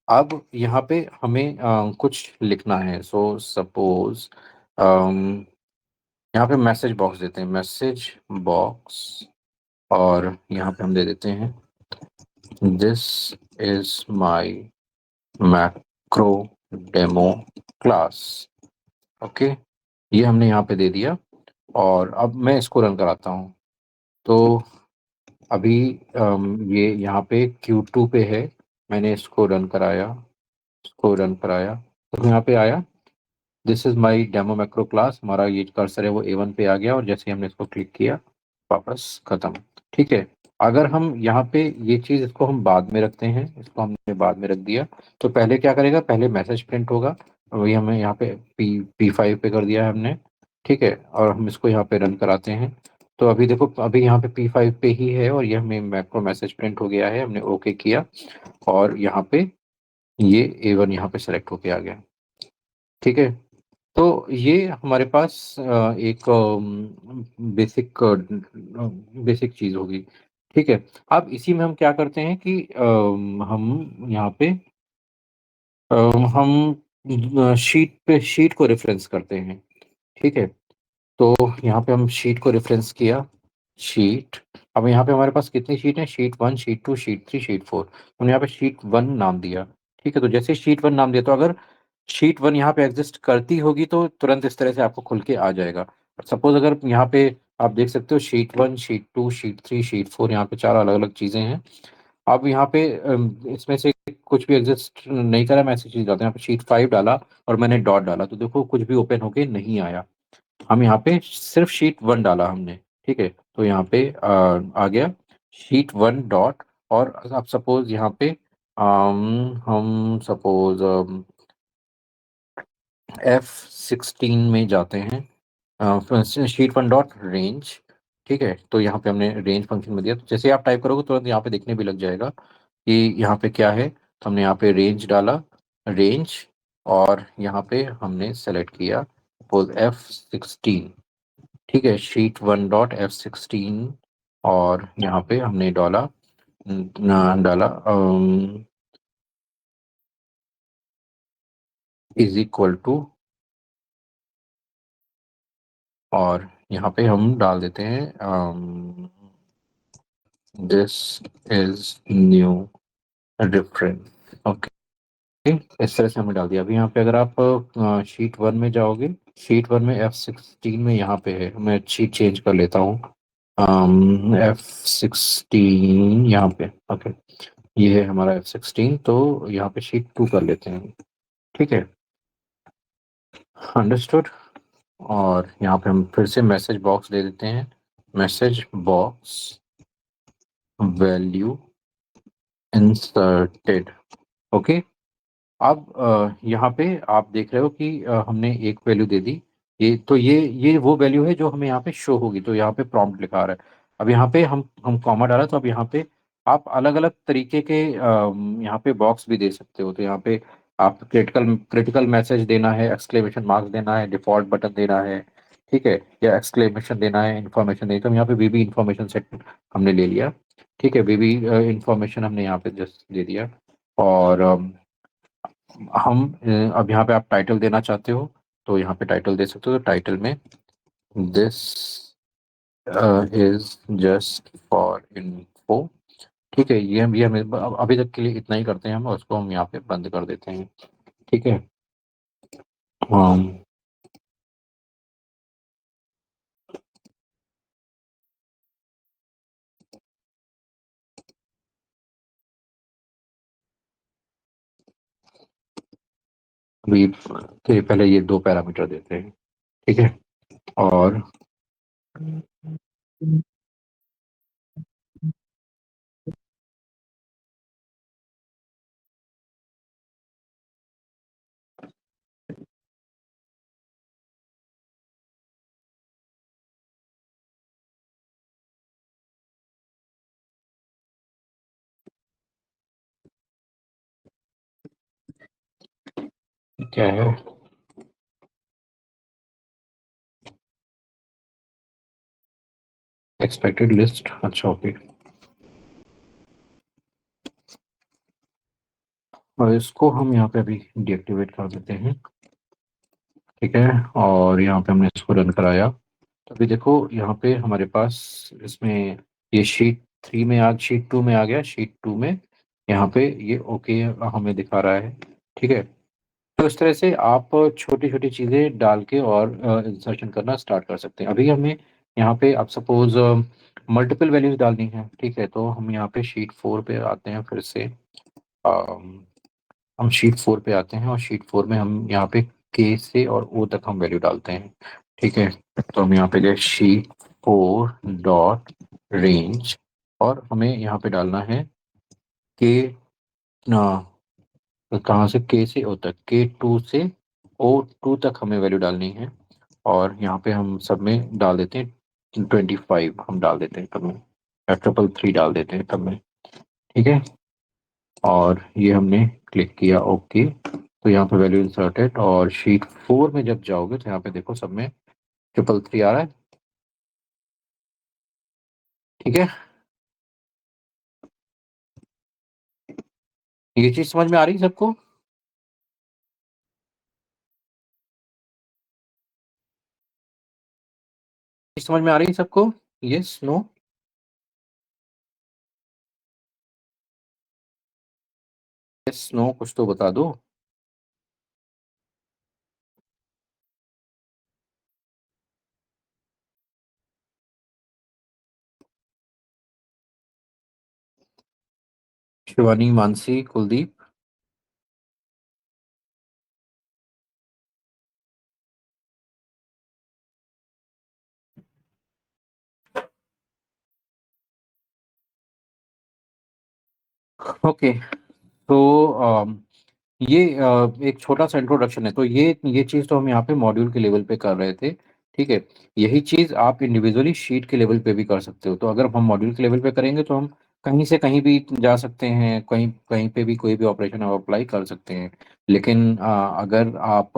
Speaker 1: अब यहाँ पे हमें कुछ लिखना है, सो सपोज यहाँ पे मैसेज बॉक्स देते हैं, मैसेज बॉक्स, और यहाँ पे हम दे देते हैं this is my macro demo class. Okay, ये हमने यहाँ पे दे दिया, और अब मैं इसको रन कराता हूँ। तो अभी ये यहाँ पे Q2 पे है, मैंने इसको रन कराया, इसको रन कराया, तो यहाँ पे आया this is my demo macro class, हमारा ये कर्सर है वो A1 पे आ गया, और जैसे ही हमने इसको क्लिक किया, वापस खत्म। ठीक है, अगर हम यहाँ पे ये चीज इसको हम बाद में रखते हैं, इसको हमने बाद में रख दिया, तो पहले क्या करेगा, पहले मैसेज प्रिंट होगा, वही हमें यहाँ पे P5 पे कर दिया है हमने। ठीक है, और हम इसको यहाँ पे रन कराते हैं, तो अभी देखो अभी यहाँ पे P5 पे ही है, और ये हमें मैक्रो मैसेज प्रिंट हो गया है, हमने ओके किया, और यहाँ पे ये A1 यहाँ पे सेलेक्ट होके आ गया। ठीक है, तो ये हमारे पास एक बेसिक बेसिक चीज होगी। ठीक है, अब इसी में हम क्या करते हैं कि हम यहाँ पे हम शीट को रेफरेंस करते हैं। ठीक है, तो यहाँ पे हम शीट को रेफरेंस किया, शीट, अब यहाँ पे हमारे पास कितनी शीट है, शीट 1, शीट 2, शीट 3, शीट 4, हमने यहाँ पे शीट 1 नाम दिया। ठीक है, तो जैसे शीट 1 नाम दिया, तो अगर शीट 1 यहाँ पे एग्जिस्ट करती होगी तो तुरंत इस तरह से आपको खुल के आ जाएगा। सपोज अगर यहाँ पे आप देख सकते हो शीट 1, शीट 2, शीट 3, शीट 4, यहाँ पे 4 अलग अलग चीजें हैं। अब यहाँ पे इसमें से कुछ भी एग्जिस्ट नहीं करा, मैं ऐसी चीज डालता हूँ, यहाँ पे शीट 5 डाला और मैंने डॉट डाला, तो देखो कुछ भी ओपन होके नहीं आया। हम यहाँ पे सिर्फ शीट 1 डाला हमने। ठीक है, तो यहाँ पे आ गया शीट 1 डॉट, और अब सपोज यहाँ पे हम सपोज F16 में जाते हैं, शीट 1 डॉट रेंज। ठीक है, तो यहाँ पे हमने रेंज फंक्शन में दिया, तो जैसे आप टाइप करोगे तुरंत यहाँ पे देखने भी लग जाएगा कि यहाँ पे क्या है, तो हमने यहाँ पे रेंज डाला, रेंज, और यहाँ पे हमने सेलेक्ट किया सपोज F16। ठीक है, शीट 1 डॉट F16, और यहाँ पे हमने डाला इज इक्वल टू, और यहाँ पे हम डाल देते हैं this is new reference. Okay, इस तरह से हमने डाल दिया। अभी यहाँ पे अगर आप शीट 1 में जाओगे, शीट 1 में F16 में यहाँ पे है, मैं शीट चेंज कर लेता हूँ, F16 यहाँ पे। ओके, ये है हमारा F16, तो यहाँ पे शीट 2 कर लेते हैं। ठीक है, अंडरस्टूड। और यहाँ पे हम फिर से मैसेज बॉक्स दे देते हैं, message box value inserted. Okay, अब यहाँ पे आप देख रहे हो कि हमने एक वैल्यू दे दी। ये वो वैल्यू है जो हमें यहाँ पे शो होगी, तो यहाँ पे प्रॉम्प्ट लिखा आ रहा है। अब यहाँ पे हम कॉमा डाला, तो अब यहाँ पे आप अलग अलग तरीके के यहाँ पे बॉक्स भी दे सकते हो। तो यहाँ पे आप क्रिटिकल क्रिटिकल मैसेज देना है, एक्सक्लेमेशन मार्क्स देना है, डिफॉल्ट बटन देना है, ठीक है, या एक्सक्लेमेशन देना है, इन्फॉर्मेशन देना है। तो यहाँ पे वीबी इन्फॉर्मेशन सेट हमने ले लिया। ठीक है, वीबी इन्फॉर्मेशन हमने यहाँ पे जस्ट दे दिया। और हम अब यहाँ पे आप टाइटल देना चाहते हो तो यहाँ पे टाइटल दे सकते हो। तो टाइटल में this is just for info. ठीक है, ये हम अभी तक के लिए इतना ही करते हैं हम, और उसको हम यहाँ पे बंद कर देते हैं। ठीक है, um, अभी पहले ये 2 पैरामीटर देते हैं। ठीक है, और क्या है, एक्सपेक्टेड लिस्ट। अच्छा, ओके, और इसको हम यहाँ पे अभी डीएक्टिवेट कर देते हैं। ठीक है, और यहाँ पे हमने इसको रन कराया। तो अभी देखो यहाँ पे हमारे पास इसमें ये शीट 3 में शीट 2 में आ गया। शीट 2 में यहाँ पे ये ओके हमें दिखा रहा है। ठीक है, तो इस तरह से आप छोटी छोटी चीज़ें डाल के और इंसर्शन करना स्टार्ट कर सकते हैं। अभी हमें यहाँ पे आप सपोज मल्टीपल वैल्यूज डालनी है। ठीक है, तो हम यहाँ पे शीट 4 पे आते हैं फिर से। अम, हम शीट 4 पे आते हैं, और शीट 4 में हम यहाँ पे के से और ओ तक हम वैल्यू डालते हैं। ठीक है, तो हम यहाँ पे गए शीट 4 डॉट रेंज, और हमें यहाँ पे डालना है के, कहाँ से, के से ओ तक, K2 से O2 तक हमें वैल्यू डालनी है। और यहाँ पे हम सब में डाल देते हैं 25, हम डाल देते हैं सब में, या 333 डाल देते हैं सब में। ठीक है, और ये हमने क्लिक किया ओके। तो यहाँ पे वैल्यू इंसर्टेड, और शीट 4 में जब जाओगे तो यहाँ पे देखो सब में 333 आ रहा है। ठीक है, ये चीज समझ में आ रही है सबको? समझ में आ रही है सबको? Yes, no? यस, नो, कुछ तो बता दो। शिवानी, मानसी, कुलदीप। ओके, तो ये एक छोटा सा इंट्रोडक्शन है। तो ये चीज़ तो हम यहाँ पे मॉड्यूल के लेवल पे कर रहे थे। ठीक है, यही चीज़ आप इंडिविजुअली शीट के लेवल पे भी कर सकते हो। तो अगर हम मॉड्यूल के लेवल पे करेंगे तो हम कहीं से कहीं भी जा सकते हैं, कहीं कहीं पे भी कोई भी ऑपरेशन आप अप्लाई कर सकते हैं। लेकिन अगर आप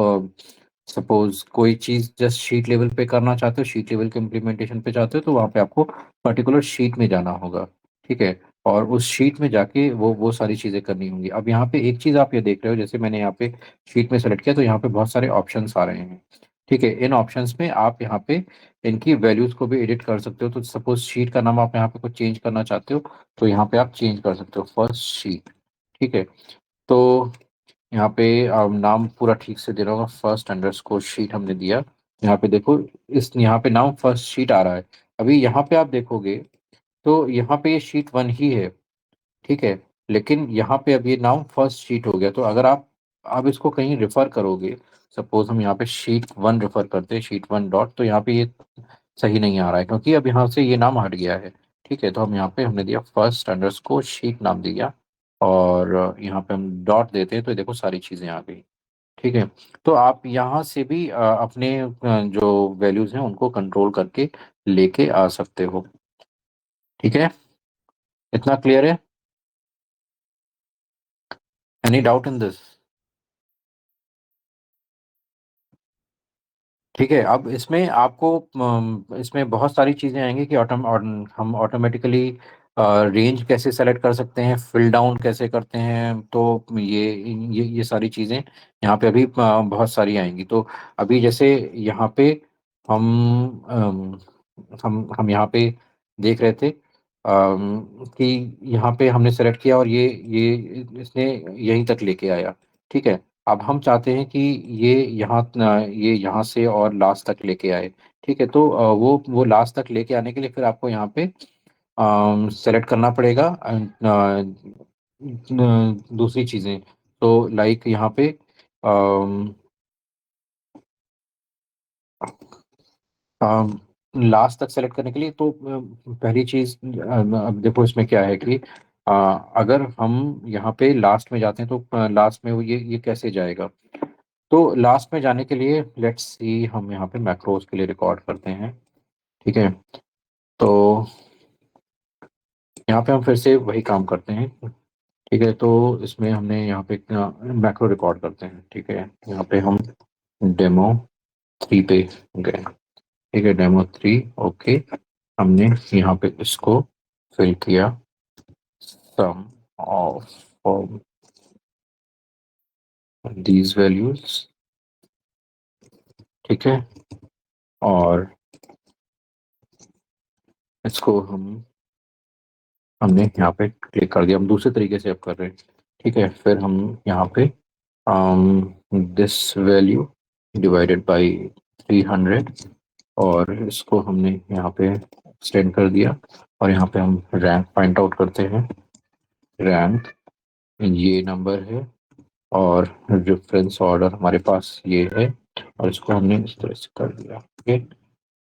Speaker 1: सपोज कोई चीज़ जस्ट शीट लेवल पे करना चाहते हो, शीट लेवल के इम्प्लीमेंटेशन पे चाहते हो, तो वहाँ पे आपको पर्टिकुलर शीट में जाना होगा। ठीक है, और उस शीट में जाके वो सारी चीज़ें करनी होंगी। अब यहाँ पे एक चीज़ आप ये देख रहे हो, जैसे मैंने यहाँ पे शीट में सेलेक्ट किया तो यहाँ पे बहुत सारे ऑप्शंस आ रहे हैं। ठीक है, इन ऑप्शंस में आप यहाँ पे इनकी वैल्यूज़ को भी एडिट कर सकते हो। तो सपोज शीट का नाम आप यहाँ पे कुछ चेंज करना चाहते हो, तो यहाँ पे आप चेंज कर सकते हो, फर्स्ट शीट। ठीक है, तो यहाँ पे नाम पूरा ठीक से देना होगा, फर्स्ट अंडरस्कोर शीट हमने दिया। यहाँ पे देखो, इस यहाँ पे नाम फर्स्ट शीट आ रहा है। अभी यहाँ पे आप देखोगे तो यहाँ पे ये शीट 1 ही है। ठीक है, लेकिन यहाँ पे अब ये नाम फर्स्ट शीट हो गया। तो अगर आप इसको कहीं रेफर करोगे, सपोज हम यहाँ पे शीट 1 रेफर करते हैं, शीट 1 डॉट, तो यहाँ पे ये सही नहीं आ रहा है क्योंकि अब यहाँ से ये नाम हट गया है। ठीक है, तो हम यहाँ पे हमने दिया फर्स्ट अंडरस्कोर शीट नाम दिया, और यहाँ पे हम डॉट देते हैं तो ये देखो सारी चीजें आ गई। ठीक है, तो आप यहाँ से भी अपने जो वैल्यूज हैं उनको कंट्रोल करके लेके आ सकते हो। ठीक है, इतना क्लियर है? Any doubt in this? ठीक है, अब इसमें आपको इसमें बहुत सारी चीज़ें आएंगी कि हम ऑटोमेटिकली रेंज कैसे सेलेक्ट कर सकते हैं, फिल डाउन कैसे करते हैं। तो ये सारी चीज़ें यहाँ पे अभी बहुत सारी आएंगी। तो अभी जैसे यहाँ पे हम हम यहाँ पे देख रहे थे कि यहाँ पे हमने सेलेक्ट किया और ये इसने यहीं तक लेके आया। ठीक है, अब हम चाहते हैं कि ये यहाँ से और लास्ट तक लेके आए। ठीक है, तो वो लास्ट तक लेके आने के लिए फिर आपको यहाँ पे सेलेक्ट करना पड़ेगा दूसरी चीज़ें। तो लाइक यहाँ पे लास्ट तक सेलेक्ट करने के लिए तो पहली चीज़, अब देखो इसमें क्या है कि अ, अगर हम यहाँ पे लास्ट में जाते हैं तो लास्ट में वो ये कैसे जाएगा। तो लास्ट में जाने के लिए लेट्स सी, हम यहाँ पे मैक्रोज के लिए रिकॉर्ड करते हैं। ठीक है, तो यहाँ पे हम फिर से वही काम करते हैं। ठीक है, तो इसमें हमने यहाँ पे मैक्रो रिकॉर्ड करते हैं। ठीक है, यहाँ पे हम डेमो 3 पे गए। ठीक है, डेमो 3, ओके। हमने यहाँ पे इसको फिल किया, सम ऑफ दीज वैल्यूज। ठीक है, और इसको हमने यहाँ पे क्लिक कर दिया। हम दूसरे तरीके से अब कर रहे हैं। ठीक है, फिर हम यहाँ पे दिस वैल्यू डिवाइडेड बाय 300, और इसको हमने यहाँ पे एक्सटेंड कर दिया, और यहाँ पे हम रैंक फाइंड आउट करते हैं। रैंक ये नंबर है, और रेफरेंस ऑर्डर हमारे पास ये है, और इसको हमने इस तरह से कर दिया। ओके,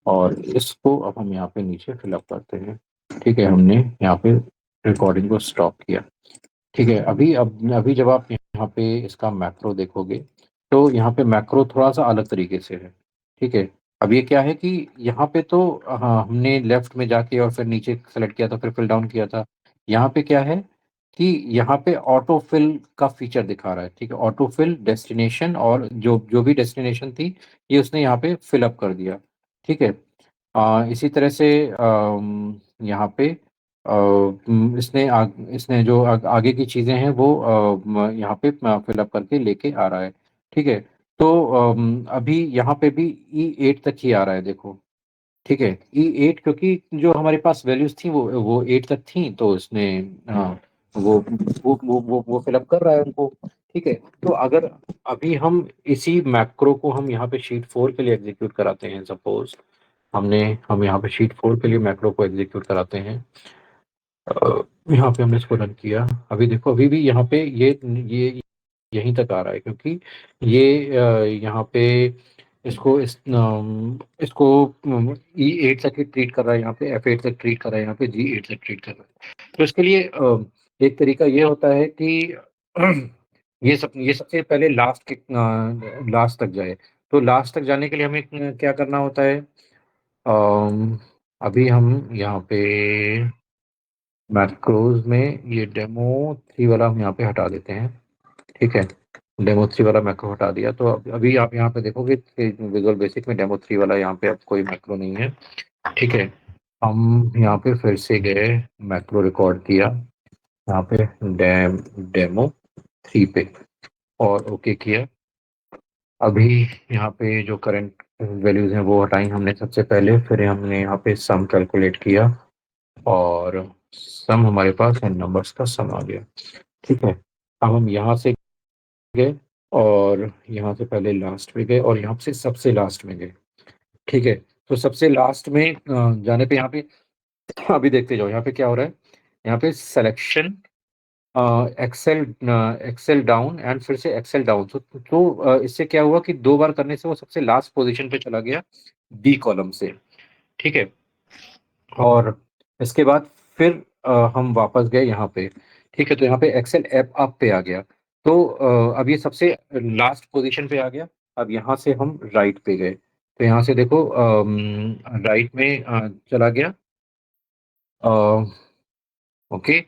Speaker 1: और इसको अब हम यहाँ पे नीचे फिलअप करते हैं। ठीक है, हमने यहाँ पे रिकॉर्डिंग को स्टॉप किया। ठीक है, अभी जब आप यहाँ पे इसका मैक्रो देखोगे तो यहाँ पे मैक्रो थोड़ा सा अलग तरीके से है। ठीक है, अब ये क्या है कि यहाँ पे तो हाँ, हमने लेफ्ट में जाके और फिर नीचे सेलेक्ट किया था, फिर फिल डाउन किया था। यहाँ पे क्या है कि यहाँ पे ऑटो फिल का फीचर दिखा रहा है। ठीक है, ऑटो फिल डेस्टिनेशन, और जो जो भी डेस्टिनेशन थी ये उसने यहाँ पे फिल अप कर दिया। ठीक है, इसी तरह से यहाँ पे इसने जो आगे की चीज़ें हैं वो यहाँ पे फिलअप करके लेके आ रहा है। ठीक है, तो अभी यहाँ पे भी E8 तक ही आ रहा है, देखो। ठीक है, E8, क्योंकि जो हमारे पास वैल्यूज थी वो 8 तक थी, तो इसने हाँ, वो वो फिलअप कर रहा है उनको। ठीक है, तो अगर अभी हम इसी मैक्रो को हम यहाँ पे शीट 4 के लिए एग्जीक्यूट कराते हैं, सपोज हम यहाँ पे शीट 4 के लिए मैक्रो को एग्जीक्यूट कराते हैं। यहाँ पे हमने इसको रन किया। अभी देखो, अभी भी यहाँ पे ये यहीं तक आ रहा है, क्योंकि ये यहाँ पे इसको E8 तक ही ट्रीट कर रहा है, यहाँ पे F8 तक ट्रीट कर रहा है, यहाँ पे G8 तक ट्रीट कर रहा है। तो इसके लिए एक तरीका ये होता है कि ये सबसे पहले लास्ट तक जाए। तो लास्ट तक जाने के लिए हमें क्या करना होता है? अभी हम यहाँ पे मैक्रोज में ये डेमो 3 वाला हम यहाँ पे हटा देते हैं। ठीक है, डेमो 3 वाला मैक्रो हटा दिया, तो अभी आप यहाँ पे देखोगे कि विजुअल बेसिक में डेमो 3 वाला यहाँ पे अब कोई मैक्रो नहीं है। ठीक है, हम यहाँ पे फिर से गए, मैक्रो रिकॉर्ड किया यहाँ पे डेमो 3 पे, और ओके किया। अभी यहाँ पे जो करंट वैल्यूज हैं वो हटाई हमने सबसे पहले, फिर हमने यहाँ पे सम कैलकुलेट किया, और सम हमारे पास है, नंबर्स का सम आ गया। ठीक है, अब हम यहाँ से गए, और यहाँ से पहले लास्ट में गए, और यहाँ से सबसे लास्ट में गए। ठीक है, तो सबसे लास्ट में जाने पे यहाँ पे अभी देखते जाओ यहाँ पे क्या हो रहा है। यहाँ पे selection excel excel down end फिर से एक्सेल डाउन। इससे क्या हुआ कि 2 बार करने से वो सबसे लास्ट पोजीशन पे चला गया बी कॉलम से। ठीक है, और इसके बाद फिर हम वापस गए यहाँ पे। ठीक है, तो यहाँ पे एक्सेल ऐप अप पे आ गया। तो अब ये सबसे लास्ट पोजीशन पे आ गया। अब यहाँ से हम राइट पे गए, तो यहाँ से देखो राइट में चला गया। ओके,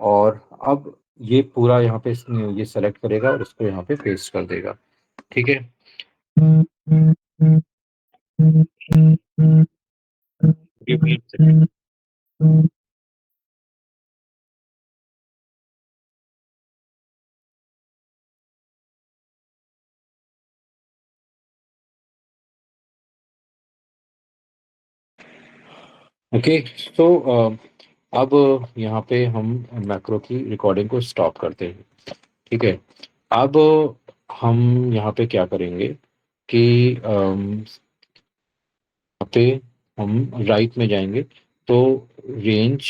Speaker 1: और अब ये पूरा यहाँ पे ये सेलेक्ट करेगा और इसको यहाँ पे पेस्ट कर देगा। ठीक है, Give me a second. Okay, तो अब यहाँ पे हम मैक्रो की रिकॉर्डिंग को स्टॉप करते हैं। ठीक है, अब हम यहाँ पे क्या करेंगे कि यहाँ पे हम राइट में जाएंगे, तो रेंज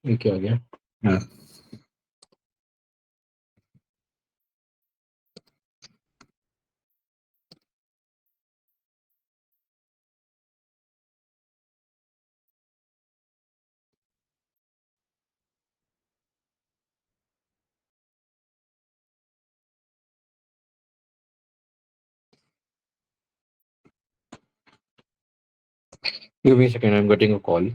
Speaker 1: ये क्या आ गया? हाँ, give me a second, I'm getting a call.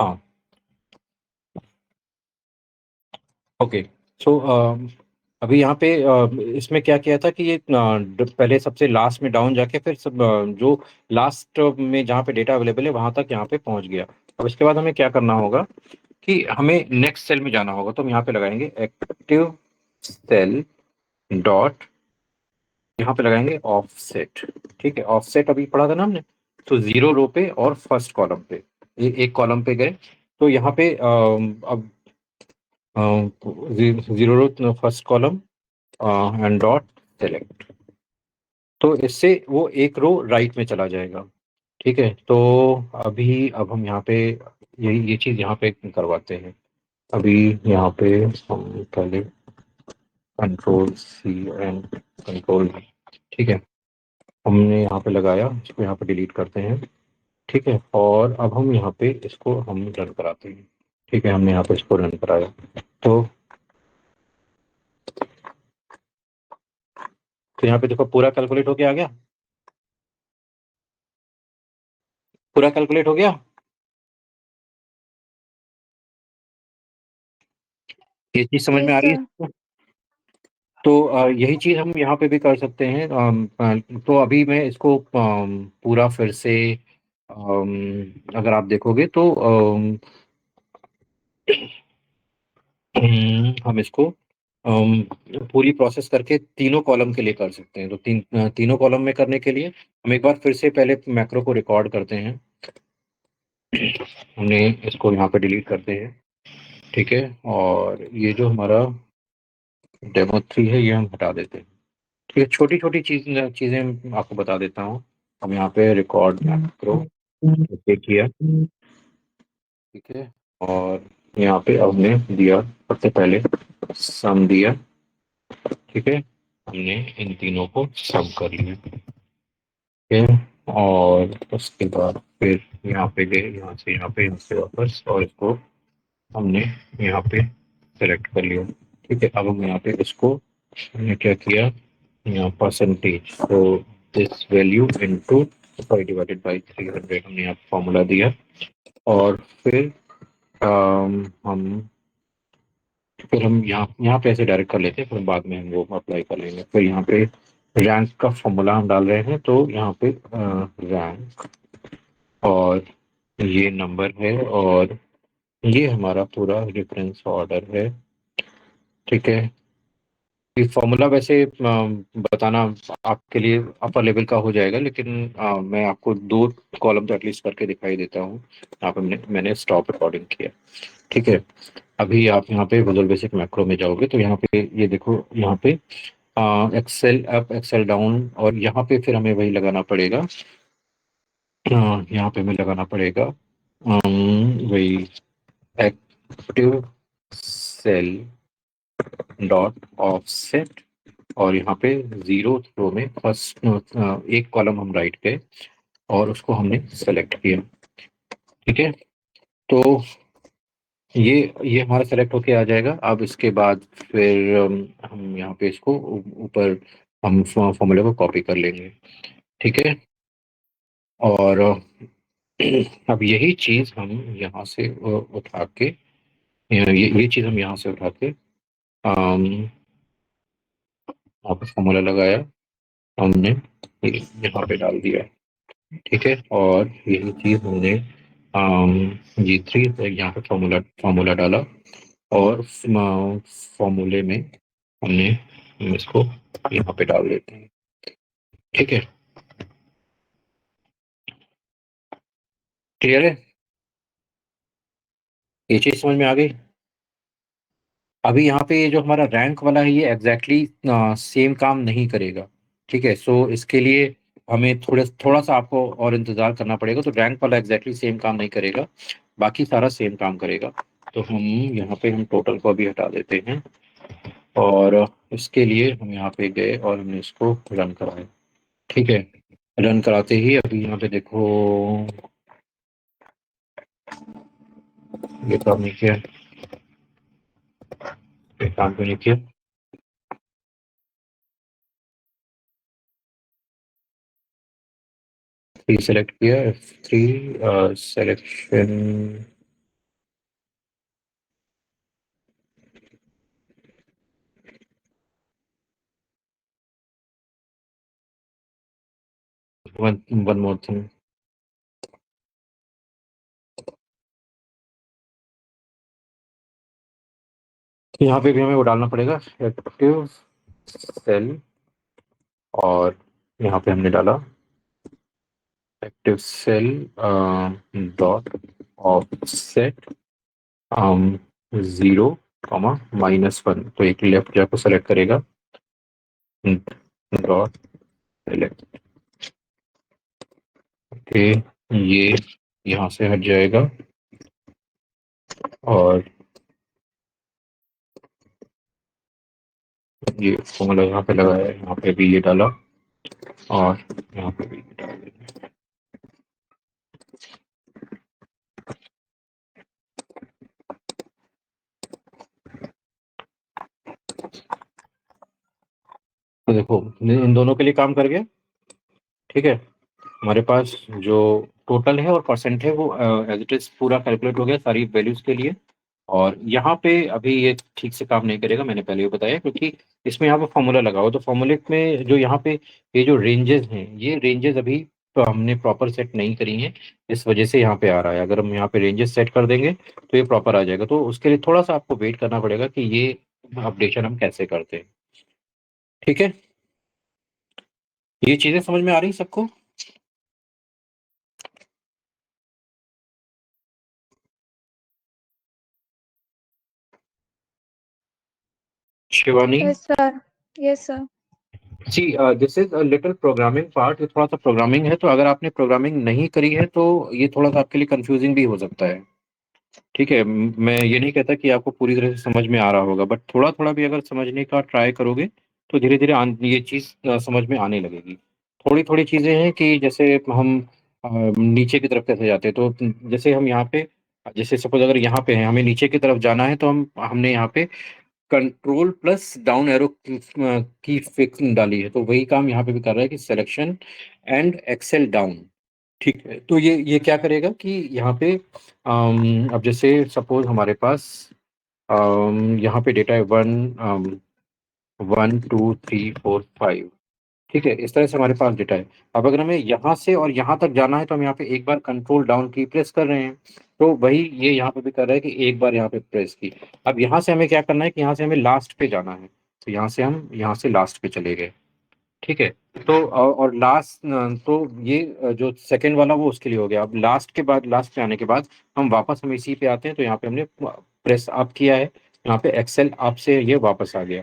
Speaker 1: हाँ, ओके। सो अभी यहाँ पे इसमें क्या किया था कि ये पहले सबसे लास्ट में डाउन जाके फिर जो लास्ट में जहाँ पे डेटा अवेलेबल है वहां तक यहाँ पे पहुंच गया। अब इसके बाद हमें क्या करना होगा कि हमें नेक्स्ट सेल में जाना होगा, तो हम यहाँ पे लगाएंगे एक्टिव सेल डॉट, यहाँ पे लगाएंगे ऑफसेट। ठीक है, ऑफसेट अभी पढ़ा था ना हमने, तो 0 रो पे और फर्स्ट कॉलम पे, एक कॉलम पे गए, तो यहाँ पे अब 0 row first column and dot select, तो इससे वो एक रो राइट में चला जाएगा। ठीक है, तो अभी अब हम यहाँ पे ये चीज यहाँ पे करवाते हैं। अभी यहाँ पे हम पहले कंट्रोल सी एंड कंट्रोल, ठीक है, हमने यहाँ पे लगाया, इसको यहाँ पे डिलीट करते हैं। ठीक है, और अब हम यहाँ पे इसको हम रन कराते हैं। ठीक है, हमने यहाँ पे इसको रन कराया, तो यहाँ पे देखो पूरा कैलकुलेट होके आ गया, पूरा कैलकुलेट हो गया। ये चीज समझ में
Speaker 2: यस
Speaker 1: आ रही
Speaker 2: सर।
Speaker 1: है? तो यही चीज हम यहाँ पे भी कर सकते हैं। तो अभी मैं इसको पूरा फिर से अगर आप देखोगे तो हम इसको पूरी प्रोसेस करके तीनों कॉलम के लिए कर सकते हैं। तो तीनों कॉलम में करने के लिए हम एक बार फिर से पहले मैक्रो को रिकॉर्ड करते हैं। हमने इसको यहाँ पे डिलीट करते हैं। ठीक है, और ये जो हमारा डेमो 3 है ये हम हटा देते हैं। ठीक है, छोटी छोटी चीजें आपको बता देता हूँ। हम यहाँ पे रिकॉर्ड मैक्रो ओके किया। ठीक है, और यहाँ पे हमने दिया सबसे पहले सम दिया। ठीक है, हमने इन तीनों को सम कर लिया। ठीक है, और उसके बाद फिर यहाँ पे गए, यहाँ से यहाँ पे, यहाँ से वापस, और इसको हमने यहाँ पे सेलेक्ट कर लिया। ठीक है, अब हम यहाँ पे इसको हमने क्या किया, यहाँ परसेंटेज, तो this value into divided by 300 हमने यहाँ फॉर्मूला दिया। और फिर हम यहाँ यहाँ पे ऐसे डायरेक्ट कर लेते हैं, फिर बाद में हम वो अप्लाई कर लेंगे। फिर यहाँ पे रैंक का फॉर्मूला हम डाल रहे हैं, तो यहाँ पे रैंक, और ये नंबर है, और ये हमारा पूरा रेफरेंस ऑर्डर है। ठीक है, ये फॉर्मूला वैसे बताना आपके लिए अपर लेवल का हो जाएगा, लेकिन मैं आपको दो कॉलम तो एटलीस्ट करके दिखाई देता हूँ। यहाँ पे मैंने स्टॉप रिकॉर्डिंग किया। ठीक है, अभी आप यहाँ पे विजुअल बेसिक मैक्रो में जाओगे, तो यहाँ पे ये देखो, यहाँ पे एक्सेल अप, एक्सेल डाउन, और यहाँ पे फिर हमें वही लगाना पड़ेगा। यहाँ पे हमें लगाना पड़ेगा वही एक्टिव सेल डॉट ऑफसेट, और यहाँ पे जीरो रो में फर्स्ट एक कॉलम हम राइट पे, और उसको हमने सेलेक्ट किया। ठीक है, तो ये हमारा सेलेक्ट होके आ जाएगा। अब इसके बाद फिर हम यहाँ पे इसको ऊपर हम फॉर्मूले को कॉपी कर लेंगे। ठीक है, और अब यही चीज हम यहाँ से उठा के, ये चीज हम यहाँ से उठा के वापस फॉर्मूला लगाया, हमने यहाँ पे डाल दिया। ठीक है, और यही चीज हमने G3 यहाँ पे फॉर्मूला फॉर्मूला डाला, और फॉर्मूले में हम इसको यहाँ पे डाल देते हैं। ठीक है, क्लियर है, ये चीज समझ में आ गई। अभी यहाँ पे ये जो हमारा रैंक वाला है, ये एग्जैक्टली सेम काम नहीं करेगा। ठीक है, सो इसके लिए हमें थोड़ा सा आपको और इंतजार करना पड़ेगा। तो रैंक वाला एग्जैक्टली सेम काम नहीं करेगा, बाकी सारा सेम काम करेगा। तो हम यहाँ पे हम टोटल को अभी हटा देते हैं, और इसके लिए हम यहाँ पे गए और हमने इसको रन कराया। ठीक है, रन कराते ही अभी यहाँ पे देखो, ये काम नहीं किया, ये काम तो नहीं किया। थ्री सेलेक्ट किया, F3 selection, one more thing, यहाँ पे भी हमें वो डालना पड़ेगा, एक्टिव सेल, और यहाँ पे हमने डाला active cell dot offset zero comma -1, तो एक लेफ्ट जाकर सेलेक्ट करेगा, डॉट सेलेक्ट। ओके, ये यहाँ से हट जाएगा, और ये फॉर्मूला यहाँ पे लगाया है, यहाँ पे भी ये डाला, और यहाँ पे भी ये डाल देंगे। तो देखो, इन दोनों के लिए काम कर गया। ठीक है, हमारे पास जो टोटल है और परसेंट है, वो एज इट इज पूरा कैलकुलेट हो गया सारी वैल्यूज के लिए। और यहाँ पे अभी ये ठीक से काम नहीं करेगा, मैंने पहले ही बताया, क्योंकि इसमें यहाँ पे फॉर्मूला लगा हुआ, तो फॉर्मूले में जो यहाँ पे ये जो रेंजेस हैं, ये रेंजेस अभी तो हमने प्रॉपर सेट नहीं करी हैं, इस वजह से यहाँ पे आ रहा है। अगर हम यहाँ पे रेंजेस सेट कर देंगे तो ये प्रॉपर आ जाएगा। तो उसके लिए थोड़ा सा आपको वेट करना पड़ेगा कि ये अपडेशन हम कैसे करते हैं। ठीक है, ये चीजें समझ में आ रही सबको? Shivani,
Speaker 2: yes sir. Yes sir.
Speaker 1: जी, this is a little programming part, ये थोड़ा सा प्रोग्रामिंग है, तो अगर आपने प्रोग्रामिंग नहीं करी है तो ये थोड़ा सा आपके लिए कंफ्यूजिंग भी हो सकता है। ठीक है, मैं ये नहीं कहता कि आपको पूरी तरह से समझ में आ रहा होगा, बट थोड़ा थोड़ा भी अगर समझने का ट्राई करोगे तो धीरे-धीरे ये चीज़ समझ में आने लगेगी। थोड़ी-थोड़ी चीज़ें हैं कि जैसे हम नीचे की तरफ कैसे जाते हैं, तो जैसे हम यहाँ पे जैसे सपोज़ अगर यहाँ पे हैं, हमें नीचे की तरफ जाना है, तो हमने यहाँ पे कंट्रोल प्लस डाउन एरो की फिक्स डाली है, तो वही काम यहाँ पे भी कर रहा है कि सिलेक्शन एंड एक्सेल डाउन, ठीक है। तो ये क्या करेगा कि यहाँ पे अब जैसे सपोज़ हमारे पास यहाँ पे डेटा है 1 2 3 4 5, ठीक है? इस तरह से हमारे पास डेटा है। अब अगर हमें यहाँ से और यहाँ तक जाना है, तो हम यहाँ पे एक बार कंट्रोल डाउन की प्रेस कर रहे हैं। तो वही ये यहाँ पे भी कर रहा है कि एक बार यहाँ पे प्रेस की। अब यहाँ से हमें क्या करना है कि यहाँ से हमें लास्ट पे जाना है। तो यहाँ से हम यहाँ से लास्ट पे चले गए, ठीक है? तो और लास्ट तो ये जो सेकंड वाला वो उसके लिए हो गया। अब लास्ट के बाद लास्ट पे आने के बाद हम इसी पे आते हैं, तो यहाँ पे हमने प्रेस अप किया है, यहाँ पे एक्सेल अप से ये वापस आ गया।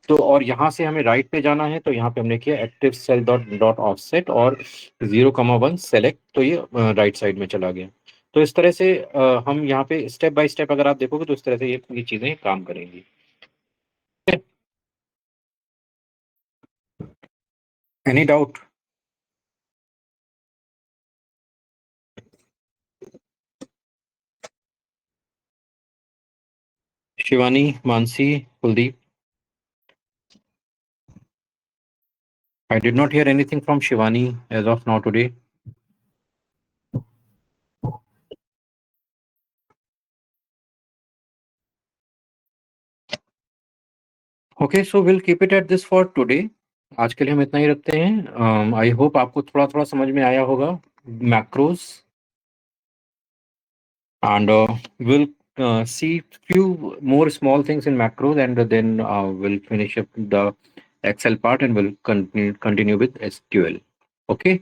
Speaker 1: तो और यहाँ से हमें राइट पे जाना है, तो यहाँ पे हमने किया active cell dot dot offset और 0,1 सेलेक्ट, तो ये राइट साइड में चला गया। तो इस तरह से हम यहाँ पे स्टेप बाय स्टेप अगर आप देखोगे, तो इस तरह से ये चीज़ें काम करेंगी। Any doubt? Shivani, Mansi, Kuldeep? I did not hear anything from Shivani as of now today. Okay, so we'll keep it at this for today. आज के लिए हम इतना ही रखते हैं। आई होप आपको थोड़ा-थोड़ा समझ में आया होगा macros, and we'll see few more small things in macros, and then we'll finish up the Excel part, and we'll continue with SQL. Okay?